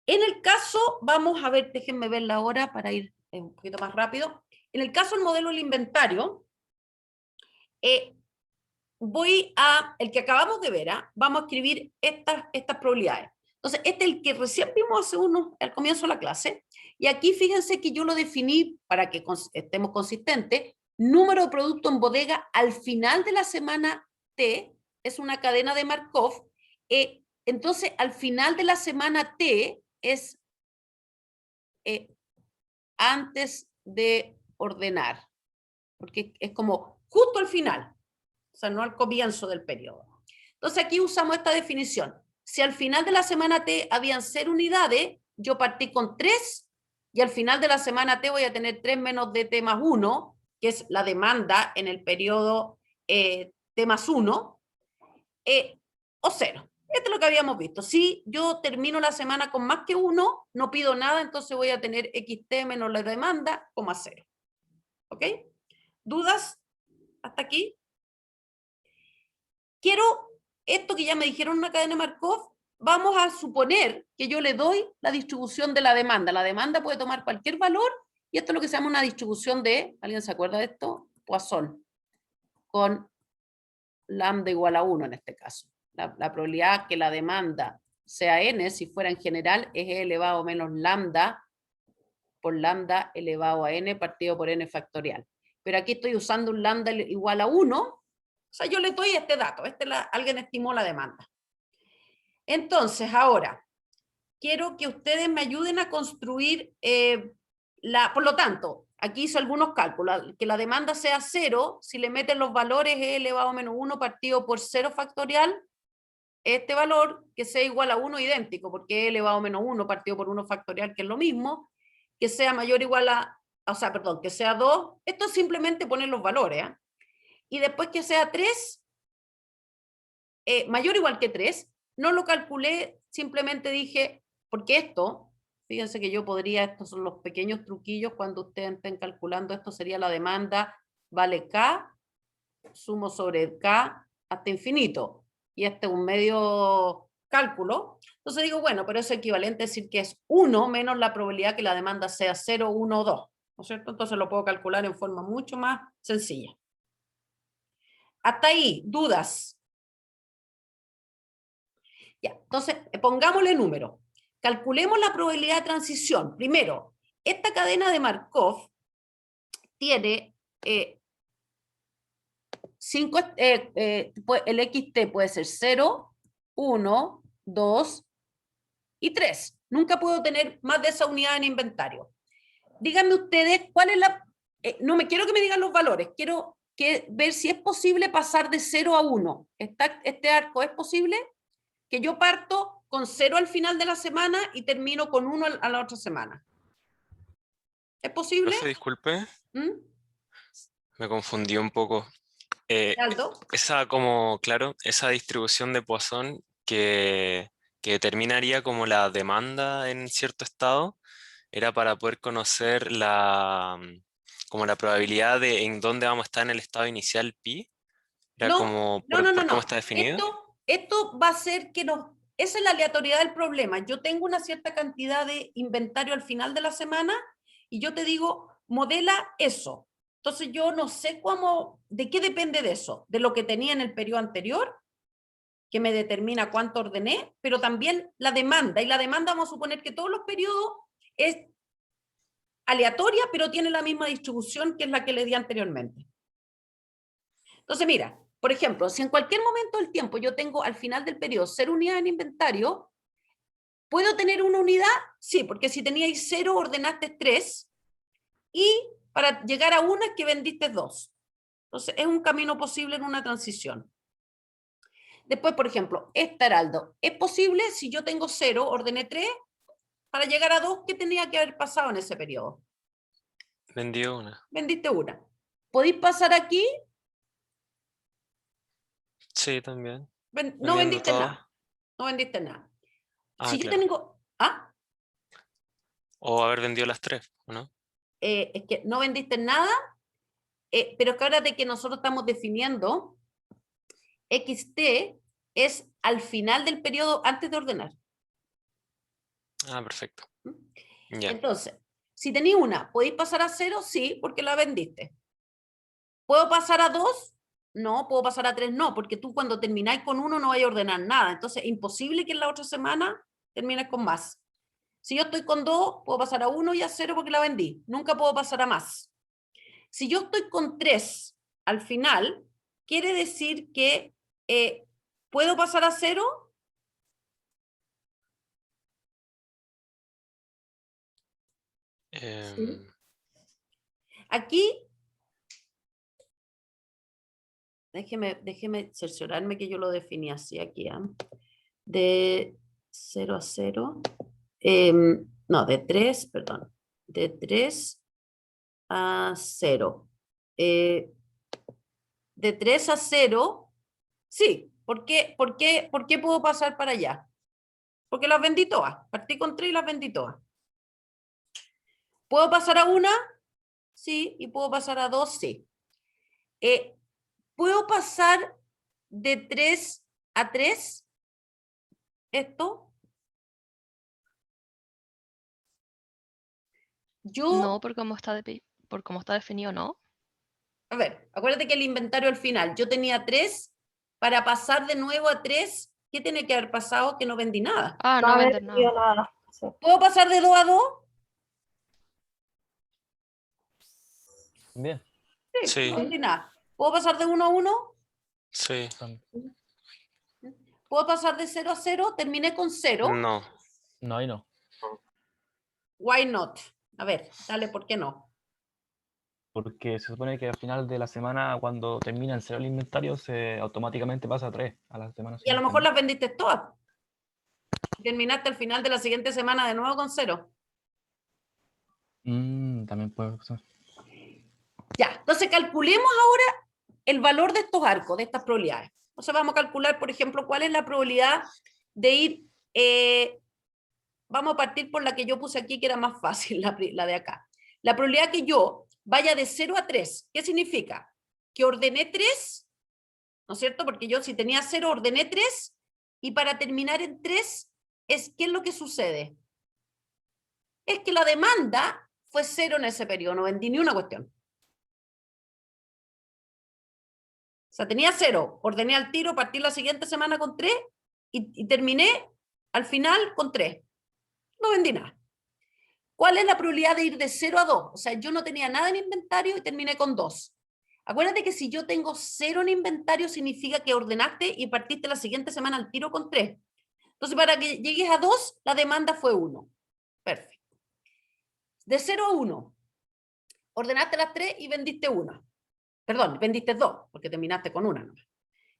En el caso, vamos a ver, déjenme ver la hora para ir un poquito más rápido. En el caso del modelo del inventario, el que acabamos de ver, vamos a escribir estas probabilidades. Entonces, este es el que recién vimos al comienzo de la clase, y aquí fíjense que yo lo definí para que estemos consistentes. Número de producto en bodega al final de la semana T es una cadena de Markov. Entonces, al final de la semana T es antes de ordenar, porque es como justo al final, o sea, no al comienzo del periodo. Entonces, aquí usamos esta definición. Si al final de la semana T habían 0 unidades, yo partí con 3, y al final de la semana T voy a tener 3 menos DT más 1, que es la demanda en el periodo T más 1, o 0. Esto es lo que habíamos visto. Si yo termino la semana con más que 1, no pido nada, entonces voy a tener XT menos la demanda, 0. ¿Ok? ¿Dudas hasta aquí? Quiero esto que ya me dijeron una cadena de Markov. Vamos a suponer que yo le doy la distribución de la demanda. La demanda puede tomar cualquier valor, y esto es lo que se llama una distribución de, ¿alguien se acuerda de esto? Poisson, con lambda igual a 1 en este caso. La probabilidad que la demanda sea n, si fuera en general, es e elevado menos lambda por lambda elevado a n partido por n factorial. Pero aquí estoy usando un lambda igual a 1, o sea, yo le doy este dato, alguien estimó la demanda. Entonces, ahora, quiero que ustedes me ayuden a construir, por lo tanto, aquí hice algunos cálculos, que la demanda sea 0, si le meten los valores e elevado a menos 1 partido por 0 factorial, este valor que sea igual a 1 idéntico, porque e elevado a menos 1 partido por 1 factorial, que es lo mismo, que sea mayor o igual a, o sea, perdón, que sea 2, esto es simplemente poner los valores, y después que sea 3, mayor o igual que 3, no lo calculé, simplemente dije, porque esto, fíjense que yo podría, estos son los pequeños truquillos cuando ustedes estén calculando, esto sería la demanda, vale K, sumo sobre K hasta infinito, y este es un medio cálculo. Entonces digo, bueno, pero es equivalente a decir que es 1 menos la probabilidad que la demanda sea 0, 1 o 2, ¿no es cierto? Entonces lo puedo calcular en forma mucho más sencilla. Hasta ahí, ¿dudas? Ya, entonces pongámosle número. Calculemos la probabilidad de transición. Primero, esta cadena de Markov tiene el XT puede ser 0, 1, 2 y 3. Nunca puedo tener más de esa unidad en inventario. Díganme ustedes cuál es la... no me quiero que me digan los valores, quiero ver si es posible pasar de 0 a 1. ¿Este arco es posible? Que yo parto con 0 al final de la semana y termino con 1 a la otra semana. ¿Es posible? Profe, disculpe, ¿Mm? me confundí un poco. ¿Aldo? Esa distribución de Poisson que determinaría como la demanda en cierto estado, era para poder conocer como la probabilidad de en dónde vamos a estar en el estado inicial pi. Era como por cómo está definido. Esto va a ser que esa es la aleatoriedad del problema. Yo tengo una cierta cantidad de inventario al final de la semana y yo te digo, modela eso. Entonces yo no sé de qué depende de eso, de lo que tenía en el periodo anterior, que me determina cuánto ordené, pero también la demanda. Y la demanda vamos a suponer que todos los periodos es aleatoria, pero tiene la misma distribución que es la que le di anteriormente. Entonces mira, por ejemplo, si en cualquier momento del tiempo yo tengo al final del periodo 0 unidades en inventario, ¿puedo tener una unidad? Sí, porque si teníais 0 ordenaste 3 y para llegar a 1 es que vendiste 2. Entonces es un camino posible en una transición. Después, por ejemplo, este heraldo. ¿Es posible si yo tengo 0, ordené 3, para llegar a 2, qué tenía que haber pasado en ese periodo? Vendió una. Vendiste una. ¿Podéis pasar aquí? Sí, también. No vendiste nada. No vendiste nada. Si yo tengo... O haber vendido las 3, ¿no? Es que no vendiste nada, pero es que ahora de que nosotros estamos definiendo XT es al final del periodo antes de ordenar. Ah, perfecto. Ya. Entonces, si tenéis una, ¿podéis pasar a 0? Sí, porque la vendiste. ¿Puedo pasar a 2? No. ¿Puedo pasar a 3? No, porque tú cuando termináis con 1 no vais a ordenar nada. Entonces, es imposible que en la otra semana termines con más. Si yo estoy con 2, puedo pasar a 1 y a 0 porque la vendí. Nunca puedo pasar a más. Si yo estoy con 3 al final, quiere decir que ¿puedo pasar a 0? Sí. Aquí, déjeme cerciorarme que yo lo definí así aquí. De 0 a 0. No, de 3, perdón. De 3 a 0. De 3 a 0, sí. ¿Por qué puedo pasar para allá? Porque las vendí todas. Partí con 3 y las vendí todas. ¿Puedo pasar a 1? Sí. ¿Y puedo pasar a 2? Sí. ¿Puedo pasar de 3 a 3? ¿Esto? No, por cómo está definido, no. A ver, acuérdate que el inventario al final, yo tenía 3, para pasar de nuevo a 3, ¿qué tiene que haber pasado? Que no vendí nada. Ah, no vender nada. nada. Sí. ¿Puedo pasar de 2 a 2? Bien. Sí. No vendí nada. ¿Puedo pasar de 1 a 1? Sí. ¿Puedo pasar de 0 a 0? Terminé con 0. No. No, ahí no. Why not? A ver, dale, ¿por qué no? Porque se supone que al final de la semana, cuando termina en 0 el inventario, se automáticamente pasa a 3 a la semana Y a lo siguiente, mejor ¿no? las vendiste todas. Terminaste al final de la siguiente semana de nuevo con 0. También puede pasar. Ya, entonces calculemos ahora el valor de estos arcos, de estas probabilidades. Entonces vamos a calcular, por ejemplo, cuál es la probabilidad de ir, vamos a partir por la que yo puse aquí, que era más fácil, la de acá. La probabilidad que yo vaya de 0 a 3, ¿qué significa? Que ordené 3, ¿no es cierto? Porque yo si tenía 0 ordené 3, y para terminar en 3, ¿qué es lo que sucede? Es que la demanda fue 0 en ese periodo, no vendí ni una cuestión. O sea, tenía 0, ordené al tiro, partí la siguiente semana con 3 y terminé al final con 3. No vendí nada. ¿Cuál es la probabilidad de ir de 0 a 2? O sea, yo no tenía nada en inventario y terminé con 2. Acuérdate que si yo tengo 0 en inventario significa que ordenaste y partiste la siguiente semana al tiro con 3. Entonces, para que llegues a 2, la demanda fue 1. Perfecto. De 0 a 1, ordenaste las 3 y vendiste 1. Perdón, vendiste 2, porque terminaste con 1 nomás.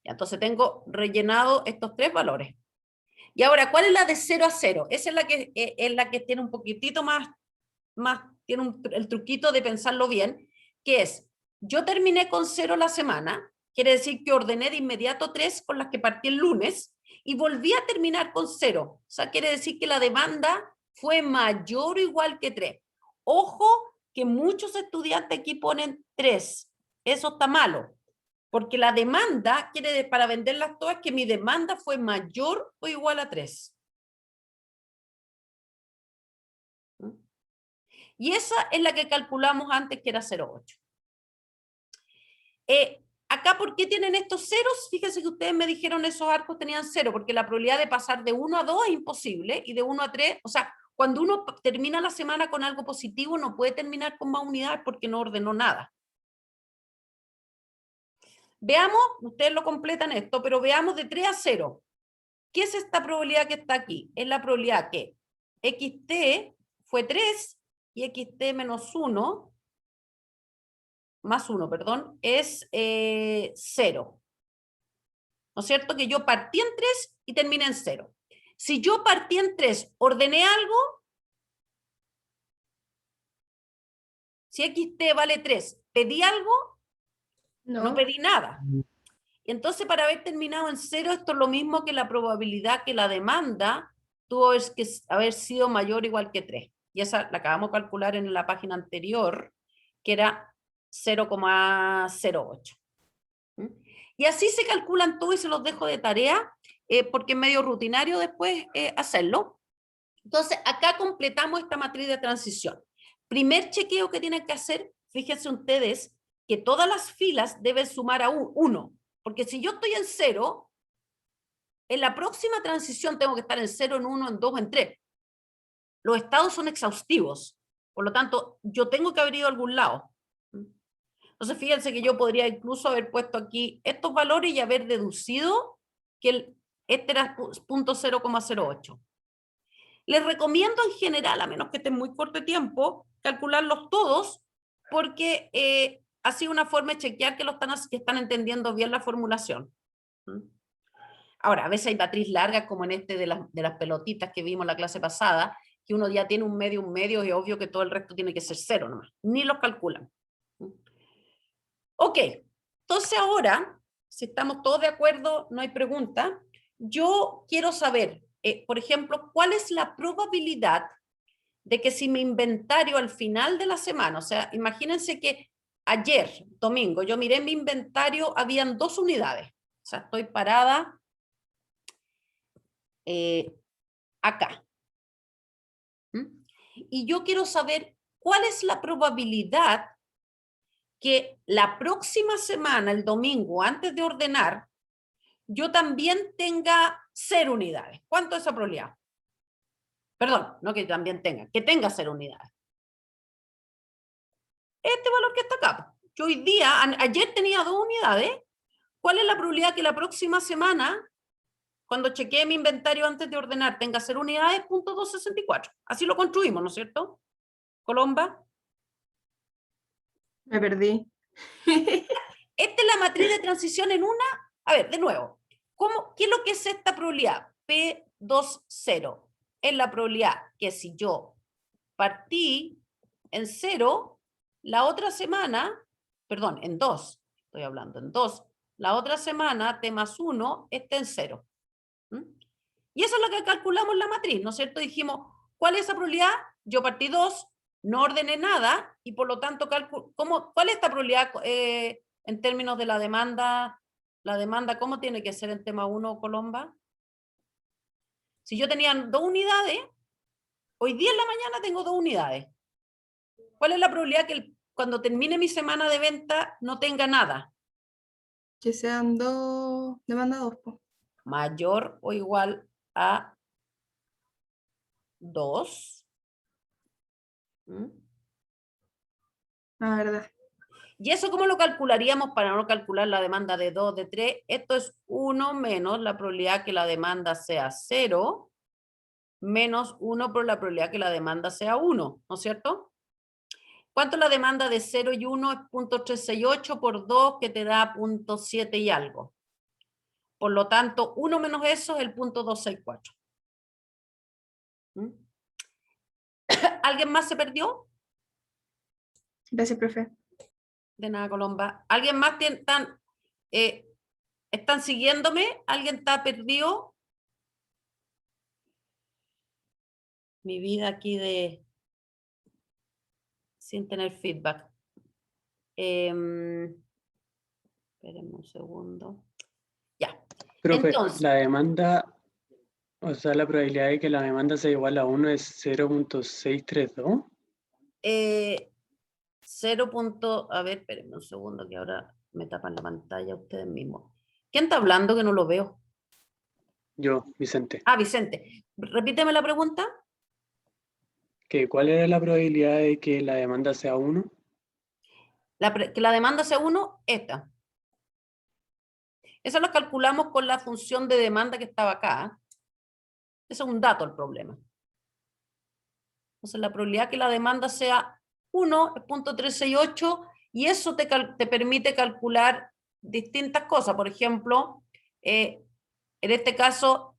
Y entonces tengo rellenado estos 3 valores. Y ahora, ¿cuál es la de 0 a 0? Esa es la que tiene un poquitito más tiene el truquito de pensarlo bien, que es, yo terminé con 0 la semana, quiere decir que ordené de inmediato 3 con las que partí el lunes, y volví a terminar con 0. O sea, quiere decir que la demanda fue mayor o igual que 3. Ojo, que muchos estudiantes aquí ponen 3. Eso está malo. Porque la demanda quiere, para venderlas todas, que mi demanda fue mayor o igual a 3. Y esa es la que calculamos antes, que era 0,8. Acá, ¿por qué tienen estos ceros? Fíjense que ustedes me dijeron esos arcos tenían 0, porque la probabilidad de pasar de 1 a 2 es imposible, y de 1 a 3, o sea, cuando uno termina la semana con algo positivo, no puede terminar con más unidades porque no ordenó nada. Veamos, ustedes lo completan esto, pero veamos de 3 a 0. ¿Qué es esta probabilidad que está aquí? Es la probabilidad que xt fue 3 y xt menos 1, más 1, perdón, es 0. ¿No es cierto? Que yo partí en 3 y terminé en 0. Si yo partí en 3, ordené algo, si xt vale 3, ¿pedí algo? No pedí nada. Entonces, para haber terminado en 0, esto es lo mismo que la probabilidad que la demanda tuvo que haber sido mayor o igual que 3. Y esa la acabamos de calcular en la página anterior, que era 0,08. Y así se calculan todo y se los dejo de tarea, porque es medio rutinario después hacerlo. Entonces, acá completamos esta matriz de transición. Primer chequeo que tienen que hacer, fíjense ustedes, que todas las filas deben sumar a 1, porque si yo estoy en 0, en la próxima transición tengo que estar en 0, en 1, en 2, en 3. Los estados son exhaustivos, por lo tanto, yo tengo que haber ido a algún lado. Entonces, fíjense que yo podría incluso haber puesto aquí estos valores y haber deducido que este era punto 0,08. Les recomiendo en general, a menos que estén muy corto de tiempo, calcularlos todos, porque ha sido una forma de chequear que están entendiendo bien la formulación. Ahora, a veces hay matriz largas, como en este de las pelotitas que vimos la clase pasada, que uno ya tiene un medio, y obvio que todo el resto tiene que ser 0 nomás. Ni los calculan. Ok, entonces ahora, si estamos todos de acuerdo, no hay pregunta, yo quiero saber, por ejemplo, ¿cuál es la probabilidad de que si mi inventario al final de la semana, o sea, imagínense que ayer, domingo, yo miré mi inventario, habían 2 unidades, o sea, estoy parada acá. Y yo quiero saber cuál es la probabilidad que la próxima semana, el domingo, antes de ordenar, yo también tenga 0 unidades. ¿Cuánto es esa probabilidad? Perdón, no que también tenga 0 unidades. Este valor que está acá. Yo hoy día, ayer tenía 2 unidades. ¿Cuál es la probabilidad que la próxima semana, cuando chequee mi inventario antes de ordenar, tenga 0 unidades? 0.264. Así lo construimos, ¿no es cierto? Colomba. Me perdí. Esta es la matriz de transición en una. A ver, de nuevo. ¿Qué es lo que es esta probabilidad? P20 es la probabilidad que si yo partí en 0, la otra semana, perdón, en 2, estoy hablando en 2, la otra semana T más 1 está en 0. Y eso es lo que calculamos en la matriz, ¿no es cierto? Dijimos, ¿cuál es esa probabilidad? Yo partí 2, no ordené nada, y por lo tanto, ¿cuál es esta probabilidad en términos de la demanda? La demanda, ¿cómo tiene que ser en tema 1, Colomba? Si yo tenía 2 unidades, hoy día en la mañana tengo 2 unidades. ¿Cuál es la probabilidad que cuando termine mi semana de venta no tenga nada? Que sean 2, demanda 2. Mayor o igual a 2. La verdad. ¿Y eso cómo lo calcularíamos para no calcular la demanda de 2, de 3? Esto es 1 menos la probabilidad que la demanda sea 0, menos 1 por la probabilidad que la demanda sea 1, ¿no es cierto? ¿Cuánto es la demanda de 0 y 1? Es 0.368 por 2, que te da 0.7 y algo. Por lo tanto, 1 menos eso es el 0.264. ¿Alguien más se perdió? Gracias, profe. De nada, Colomba. ¿Alguien más están siguiéndome? ¿Alguien está perdido? Mi vida aquí sin tener feedback. Espérenme un segundo. Ya. Profe, Entonces, la demanda, o sea, la probabilidad de que la demanda sea igual a 1 es 0.632. 0. A ver, espérenme un segundo que ahora me tapan la pantalla ustedes mismos. ¿Quién está hablando que no lo veo? Yo, Vicente. Ah, Vicente. Repíteme la pregunta. ¿Cuál era la probabilidad de que la demanda sea 1? Que la demanda sea 1, esta. Eso lo calculamos con la función de demanda que estaba acá. Eso es un dato el problema. Entonces la probabilidad que la demanda sea 1 es 0.368, y eso te permite calcular distintas cosas. Por ejemplo, en este caso,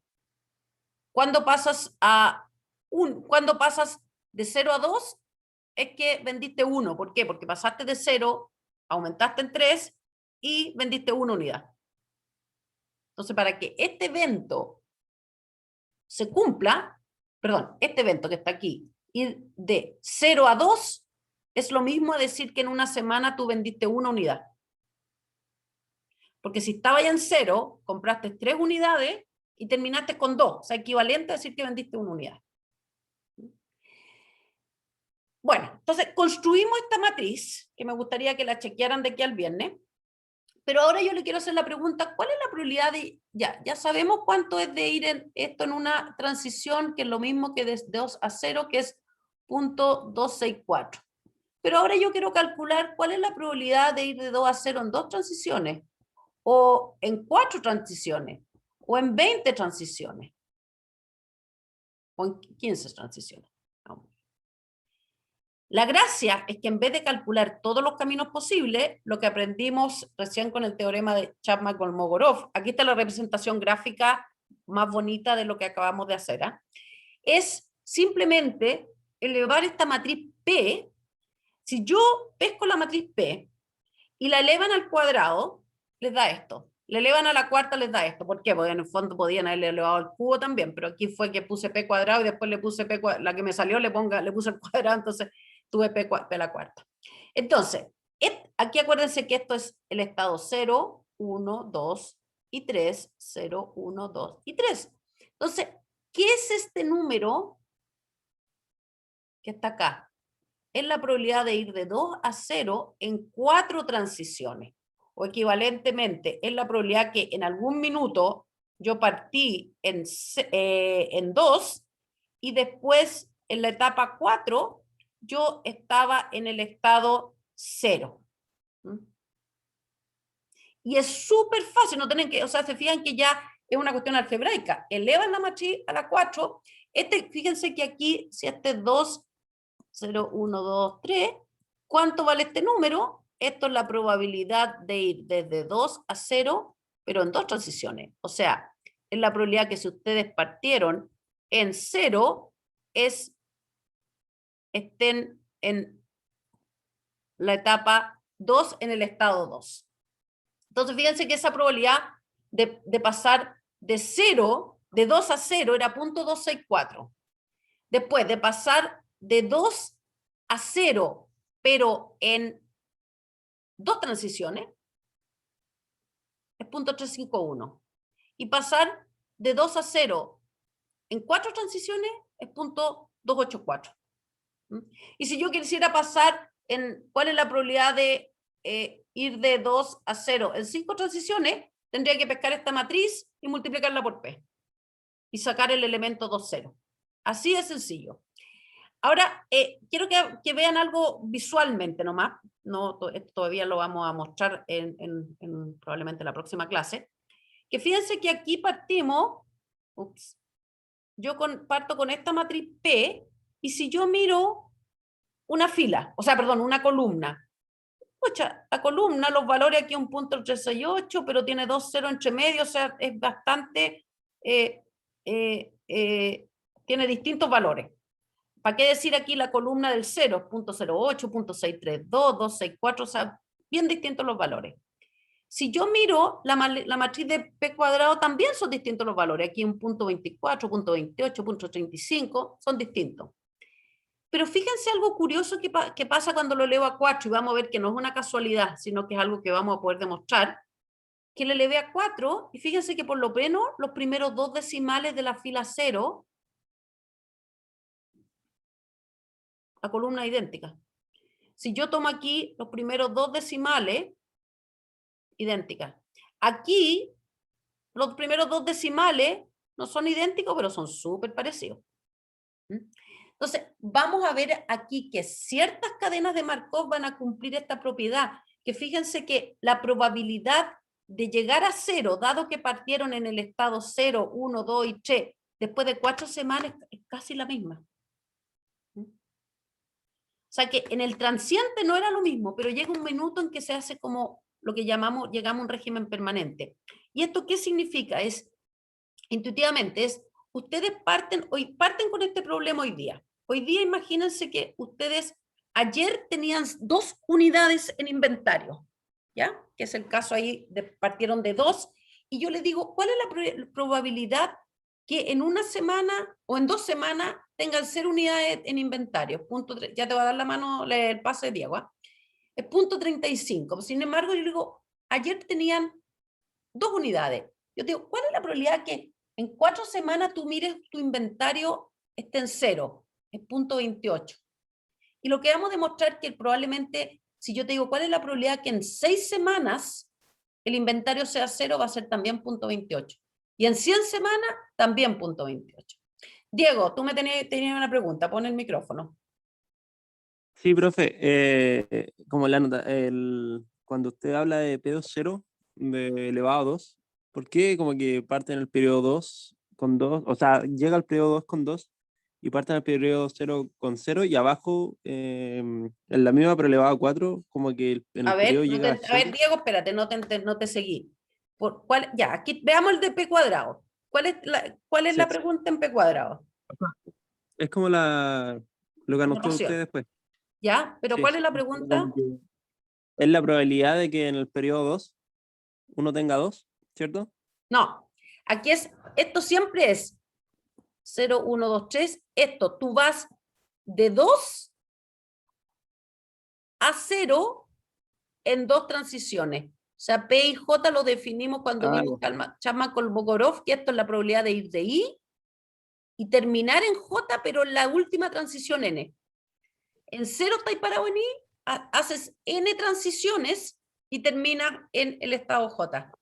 cuando pasas de 0 a 2, es que vendiste 1. ¿Por qué? Porque pasaste de 0, aumentaste en 3 y vendiste 1 unidad. Entonces, para que este evento se cumpla, perdón, este evento que está aquí, ir de 0 a 2, es lo mismo a decir que en una semana tú vendiste 1 unidad. Porque si estabas ya en 0, compraste 3 unidades y terminaste con 2. O sea, equivalente a decir que vendiste 1 unidad. Bueno, entonces construimos esta matriz, que me gustaría que la chequearan de aquí al viernes, pero ahora yo le quiero hacer la pregunta, ¿cuál es la probabilidad de, ya sabemos cuánto es de ir esto en una transición, que es lo mismo que de 2 a 0, que es 0.264. Pero ahora yo quiero calcular cuál es la probabilidad de ir de 2 a 0 en 2 transiciones, o en 4 transiciones, o en 20 transiciones, o en 15 transiciones. Vamos. La gracia es que en vez de calcular todos los caminos posibles, lo que aprendimos recién con el teorema de Chapman-Kolmogorov, aquí está la representación gráfica más bonita de lo que acabamos de hacer, es simplemente elevar esta matriz P. Si yo pesco la matriz P y la elevan al cuadrado, les da esto. Le elevan a la cuarta, les da esto. ¿Por qué? Porque en el fondo podían haberle elevado al cubo también, pero aquí fue que puse P cuadrado y después le puse P cuadrado, la que me salió le puse el cuadrado, entonces tuve P a la cuarta. Entonces, aquí acuérdense que esto es el estado 0, 1, 2 y 3, 0, 1, 2 y 3. Entonces, ¿qué es este número que está acá? Es la probabilidad de ir de 2 a 0 en 4 transiciones. O equivalentemente, es la probabilidad que en algún minuto yo partí en 2 y después en la etapa 4 yo estaba en el estado 0. Y es súper fácil, no tienen que, o sea, se fijan que ya es una cuestión algebraica. Elevan la matriz a la 4. Fíjense que aquí, si este es 2, 0, 1, 2, 3, ¿cuánto vale este número? Esto es la probabilidad de ir desde 2 a 0, pero en 2 transiciones. O sea, es la probabilidad que si ustedes partieron en 0, estén en la etapa 2 en el estado 2. Entonces, fíjense que esa probabilidad de pasar de 0, de 2 a 0, era 0.264. Después de pasar de 2 a 0, pero en 2 transiciones, es 0.351. Y pasar de 2 a 0 en 4 transiciones es 0.284. Y si yo quisiera pasar ¿cuál es la probabilidad de ir de 2 a 0 en 5 transiciones? Tendría que pescar esta matriz y multiplicarla por P. Y sacar el elemento 2, 0. Así de sencillo. Ahora, quiero que vean algo visualmente nomás. No, esto todavía lo vamos a mostrar en probablemente la próxima clase. Que fíjense que aquí partimos, parto con esta matriz P, y si yo miro una fila, o sea, perdón, una columna. Pucha, la columna, los valores aquí 1.368, pero tiene 2 0 entre medio, o sea, es bastante, tiene distintos valores. ¿Para qué decir aquí la columna del 0? 0.08, 0.632, 264, o sea, bien distintos los valores. Si yo miro la matriz de P cuadrado, también son distintos los valores. Aquí 1.24, 0.28, 0.35, son distintos. Pero fíjense algo curioso que pasa cuando lo elevo a 4, y vamos a ver que no es una casualidad, sino que es algo que vamos a poder demostrar, que le elevé a 4, y fíjense que por lo menos los primeros 2 decimales de la fila 0, la columna es idéntica. Si yo tomo aquí los primeros 2 decimales, idénticas. Aquí, los primeros 2 decimales no son idénticos, pero son súper parecidos. Entonces, vamos a ver aquí que ciertas cadenas de Markov van a cumplir esta propiedad, que fíjense que la probabilidad de llegar a 0, dado que partieron en el estado 0, 1, 2 y 3, después de 4 semanas, es casi la misma. O sea que en el transiente no era lo mismo, pero llega un minuto en que se hace como lo que llegamos a un régimen permanente. ¿Y esto qué significa? Intuitivamente, ustedes parten con este problema hoy día. Hoy día imagínense que ustedes ayer tenían 2 unidades en inventario, ¿ya? Que es el caso ahí, partieron de 2, y yo les digo, ¿cuál es la probabilidad que en una semana o en 2 semanas tengan 0 unidades en inventario? Ya te voy a dar la mano el pase de Diego, ¿eh? Es 0.35. Sin embargo, yo digo, ayer tenían 2 unidades. Yo digo, ¿cuál es la probabilidad que en 4 semanas tú mires tu inventario esté en 0? Es 0.28. Y lo que vamos a demostrar es que probablemente, si yo te digo cuál es la probabilidad que en 6 semanas el inventario sea 0, va a ser también 0.28. Y en 100 semanas, también 0.28. Diego, tú me tenías una pregunta, pon el micrófono. Sí, profe, como la nota, cuando usted habla de P2 de elevado a 2, ¿por qué como que parte en el periodo 2 con 2? O sea, llega al periodo 2 con 2 y parte en el periodo 0 con 0 y abajo, en la misma pero elevado a 4, como que en el periodo llega a a ver, Diego, espérate, no te seguí. Ya, aquí veamos el de P cuadrado. ¿Cuál es la pregunta en P cuadrado? Es como lo que anotó Notación. usted después. ¿Ya? ¿Pero Sí. cuál es la pregunta? Es la probabilidad de que en el periodo 2 uno tenga 2, ¿cierto? No, aquí esto siempre es 0, 1, 2, 3. Esto, tú vas de 2 a 0 en 2 transiciones. O sea, P y J lo definimos cuando vimos Chapman-Kolmogorov, que esto es la probabilidad de ir de I y terminar en J, pero en la última transición N. En 0 estáis parado en I, haces N transiciones y terminas en el estado J.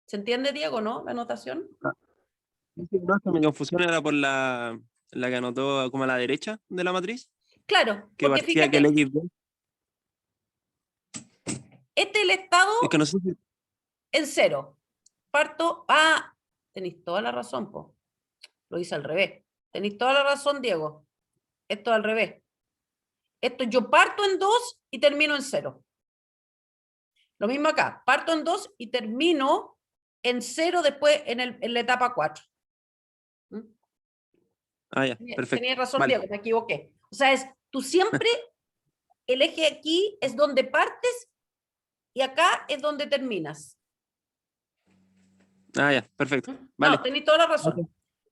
¿Se entiende, Diego, no? La notación. Mi confusión era por la que anotó como a la derecha de la matriz. Claro, Que porque parecía fíjate, que el X2. este es el estado Es que no sé si... en 0. Parto, tenéis toda la razón, po. Lo hice al revés. Tenéis toda la razón, Diego. Esto es al revés. Esto yo parto en 2 y termino en 0. Lo mismo acá. Parto en 2 y termino en 0 después en la etapa 4. Ya, perfecto. Tenías razón, Vale. Diego, me equivoqué. O sea, tú siempre, el eje aquí es donde partes y acá es donde terminas. Ya, perfecto. Vale. No, tenéis toda la razón. Okay.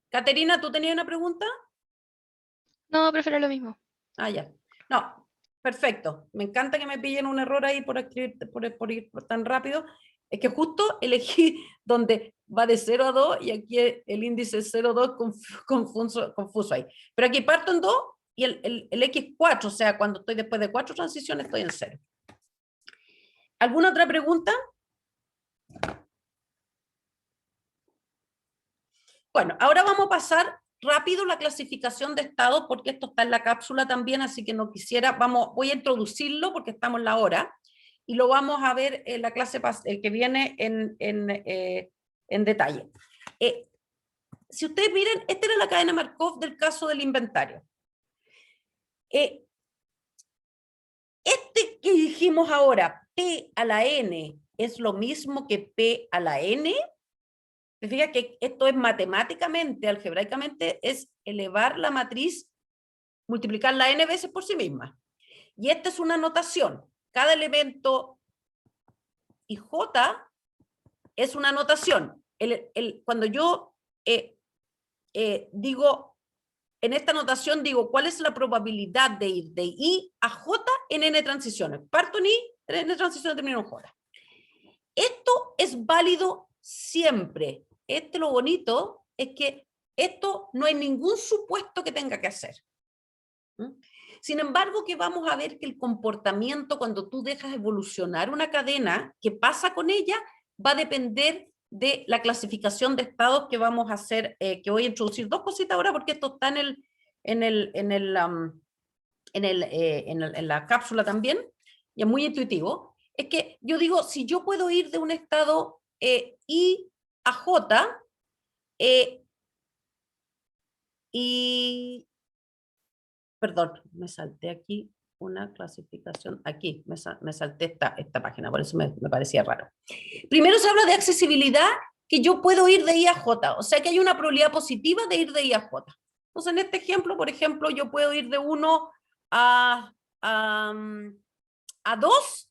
Caterina, ¿tú tenías una pregunta? No, prefiero lo mismo. Ya. No, perfecto. Me encanta que me pillen un error ahí por escribir, por ir tan rápido. Es que justo elegí donde va de 0 a 2 y aquí el índice 0,2 confuso ahí. Pero aquí parto en 2 y el X4, o sea, cuando estoy después de 4 transiciones estoy en 0. ¿Alguna otra pregunta? Bueno, ahora vamos a pasar rápido la clasificación de estados, porque esto está en la cápsula también, así que no quisiera, voy a introducirlo porque estamos en la hora, y lo vamos a ver en la clase que viene en detalle. Si ustedes miren, esta era la cadena Markov del caso del inventario. Este que dijimos ahora, P a la N, ¿es lo mismo que P a la N? ¿Te fijas que esto es matemáticamente, algebraicamente, es elevar la matriz, multiplicarla n veces por sí misma? Y esta es una notación. Cada elemento y J es una notación. Cuando yo digo, en esta notación digo, ¿cuál es la probabilidad de ir de I a J en n transiciones? Parto en I, en n transiciones termino en J. Esto es válido siempre. Lo bonito es que esto no hay ningún supuesto que tenga que hacer. Sin embargo, que vamos a ver que el comportamiento cuando tú dejas evolucionar una cadena, ¿qué pasa con ella? Va a depender de la clasificación de estados que vamos a hacer, que voy a introducir dos cositas ahora porque esto está en la cápsula también, y es muy intuitivo. Es que yo digo, si yo puedo ir de un estado I a J, perdón, me salté aquí una clasificación, aquí me salté esta página, por eso me parecía raro. Primero se habla de accesibilidad, que yo puedo ir de I a J, o sea que hay una probabilidad positiva de ir de I a J. Entonces en este ejemplo, por ejemplo, yo puedo ir de 1 a 2,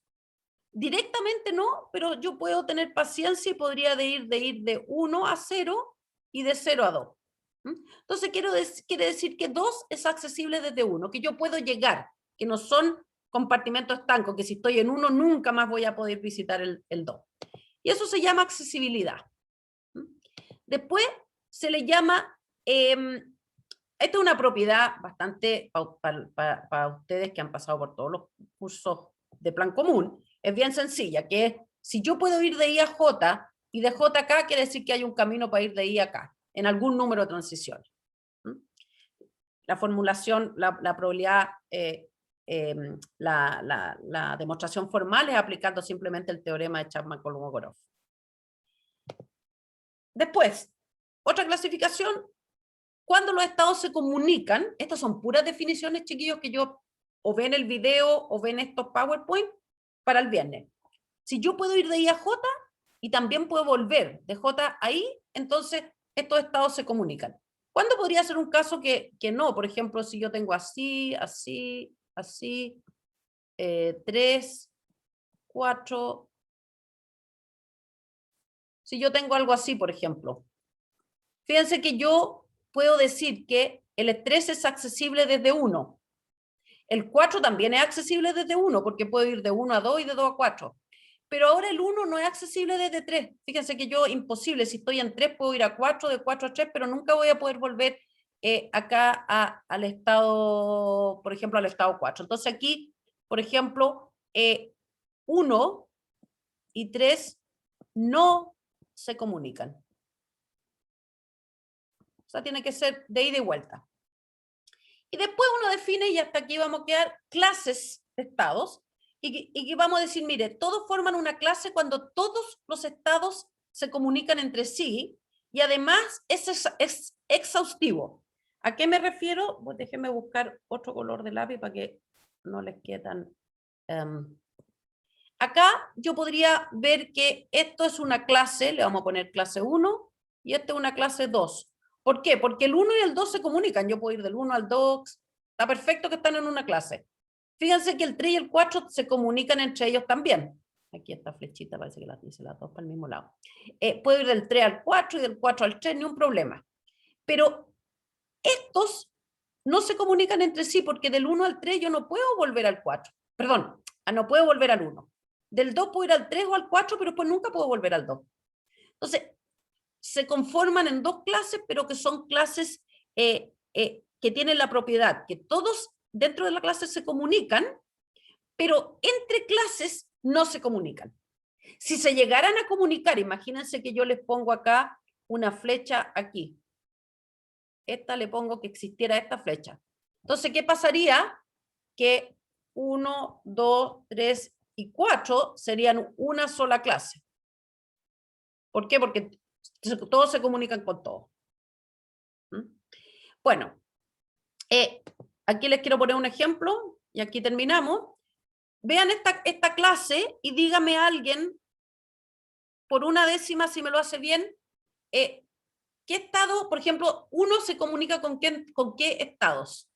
directamente no, pero yo puedo tener paciencia y podría ir de 1 a 0 y de 0 a 2. Entonces quiere decir que 2 es accesible desde 1, que yo puedo llegar, que no son compartimentos estancos, que si estoy en 1 nunca más voy a poder visitar el 2. Y eso se llama accesibilidad. Después se le llama, Esta es una propiedad bastante para ustedes que han pasado por todos los cursos de plan común. Es bien sencilla, que es, si yo puedo ir de I a J y de J a K, quiere decir que hay un camino para ir de I a K, en algún número de transiciones. La formulación, la probabilidad, la demostración formal es aplicando simplemente el teorema de Chapman-Kolmogorov. Después, otra clasificación, cuando los estados se comunican, estas son puras definiciones, chiquillos, que yo o ven el video o ven estos PowerPoint para el viernes. Si yo puedo ir de I a J y también puedo volver de J a I, entonces estos estados se comunican. ¿Cuándo podría ser un caso que no? Por ejemplo, si yo tengo así, así, así, 3, 4. Si yo tengo algo así, por ejemplo. Fíjense que yo puedo decir que el 3 es accesible desde 1. El 4 también es accesible desde 1, porque puedo ir de 1 a 2 y de 2 a 4. Pero ahora el 1 no es accesible desde 3. Fíjense que yo, imposible, si estoy en 3 puedo ir a 4, de 4 a 3, pero nunca voy a poder volver acá al estado, por ejemplo, al estado 4. Entonces aquí, por ejemplo, 1 y 3 no se comunican. O sea, tiene que ser de ida y vuelta. Y después uno define, y hasta aquí vamos a quedar, clases de estados, y vamos a decir, mire, todos forman una clase cuando todos los estados se comunican entre sí, y además es exhaustivo. ¿A qué me refiero? Pues déjenme buscar otro color de lápiz para que no les quede tan... Acá yo podría ver que esto es una clase, le vamos a poner clase 1, y esta es una clase 2. ¿Por qué? Porque el 1 y el 2 se comunican. Yo puedo ir del 1 al 2. Está perfecto que están en una clase. Fíjense que el 3 y el 4 se comunican entre ellos también. Aquí esta flechita parece que la dice las dos para el mismo lado. Puedo ir del 3 al 4 y del 4 al 3, ni un problema. Pero estos no se comunican entre sí porque del 1 al 3 yo no puedo volver al 4. Perdón, no puedo volver al 1. Del 2 puedo ir al 3 o al 4, pero pues nunca puedo volver al 2. Entonces, se conforman en dos clases, pero que son clases que tienen la propiedad que todos dentro de la clase se comunican, pero entre clases no se comunican. Si se llegaran a comunicar, imagínense que yo les pongo acá una flecha aquí. Esta le pongo que existiera esta flecha. Entonces, ¿qué pasaría? Que 1, 2, 3 y 4 serían una sola clase. ¿Por qué? Porque todos se comunican con todos. Bueno, aquí les quiero poner un ejemplo y aquí terminamos. Vean esta clase y dígame a alguien por una décima, si me lo hace bien, ¿qué estado, por ejemplo, 1 se comunica con qué estados?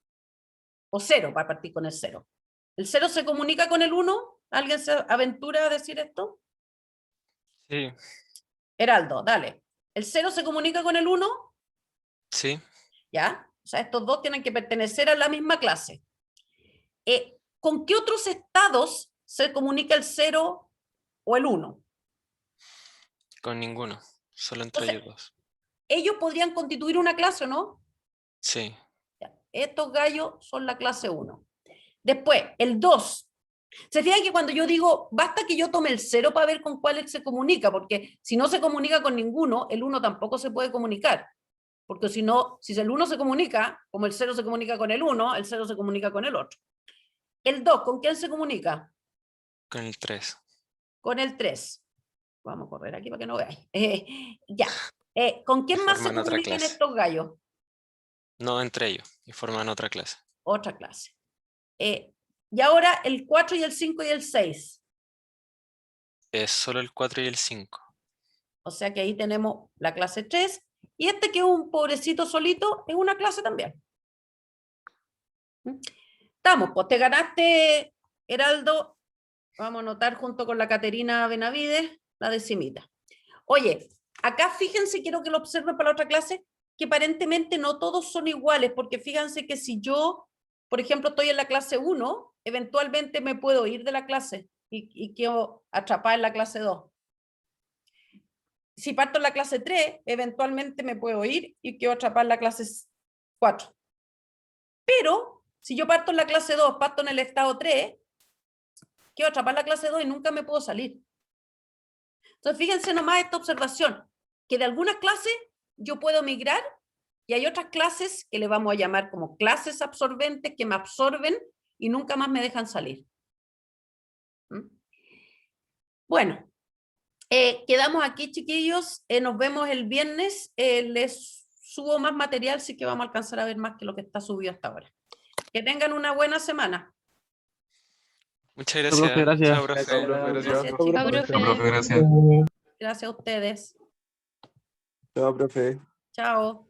O 0, para partir con el 0. ¿El 0 se comunica con el 1? ¿Alguien se aventura a decir esto? Sí. Heraldo, dale. ¿El 0 se comunica con el 1? Sí. ¿Ya? O sea, estos dos tienen que pertenecer a la misma clase. ¿Con qué otros estados se comunica el 0 o el 1? Con ninguno. Solo entre ellos dos. Ellos podrían constituir una clase, ¿o no? Sí. Ya. Estos gallos son la clase 1. Después, el 2. Se fijan que cuando yo digo, basta que yo tome el 0 para ver con cuál se comunica, porque si no se comunica con ninguno, el 1 tampoco se puede comunicar. Porque si no, si el 1 se comunica, como el 0 se comunica con el 1, el 0 se comunica con el otro. El 2, ¿con quién se comunica? Con el 3. Con el 3. Vamos a correr aquí para que no veáis. Ya. ¿Con quién más se comunican estos gallos? No, entre ellos. Y forman otra clase. Otra clase. Y ahora el 4 y el 5 y el 6. Es solo el 4 y el 5. O sea que ahí tenemos la clase 3. Y este que es un pobrecito solito, es una clase también. Estamos, pues te ganaste, Heraldo. Vamos a anotar junto con la Caterina Benavides la decimita. Oye, acá fíjense, quiero que lo observen para la otra clase, que aparentemente no todos son iguales, porque fíjense que si yo, por ejemplo, estoy en la clase 1, eventualmente me puedo ir de la clase y quedo atrapada en la clase 2. Si parto en la clase 3, eventualmente me puedo ir y quedo atrapada en la clase 4. Pero si yo parto en la clase 2, parto en el estado 3, quiero atrapar la clase 2 y nunca me puedo salir. Entonces, fíjense nomás esta observación, que de algunas clases yo puedo migrar y hay otras clases que le vamos a llamar como clases absorbentes que me absorben y nunca más me dejan salir. ¿Mm? Bueno, quedamos aquí, chiquillos. Nos vemos el viernes. Les subo más material, sí que vamos a alcanzar a ver más que lo que está subido hasta ahora. Que tengan una buena semana. Muchas gracias. Profe, gracias. Chao, profe. Chao, profe, gracias. Gracias, Chao, chicos. profe. Profe, gracias. Gracias a ustedes. Chao, profe. Chao.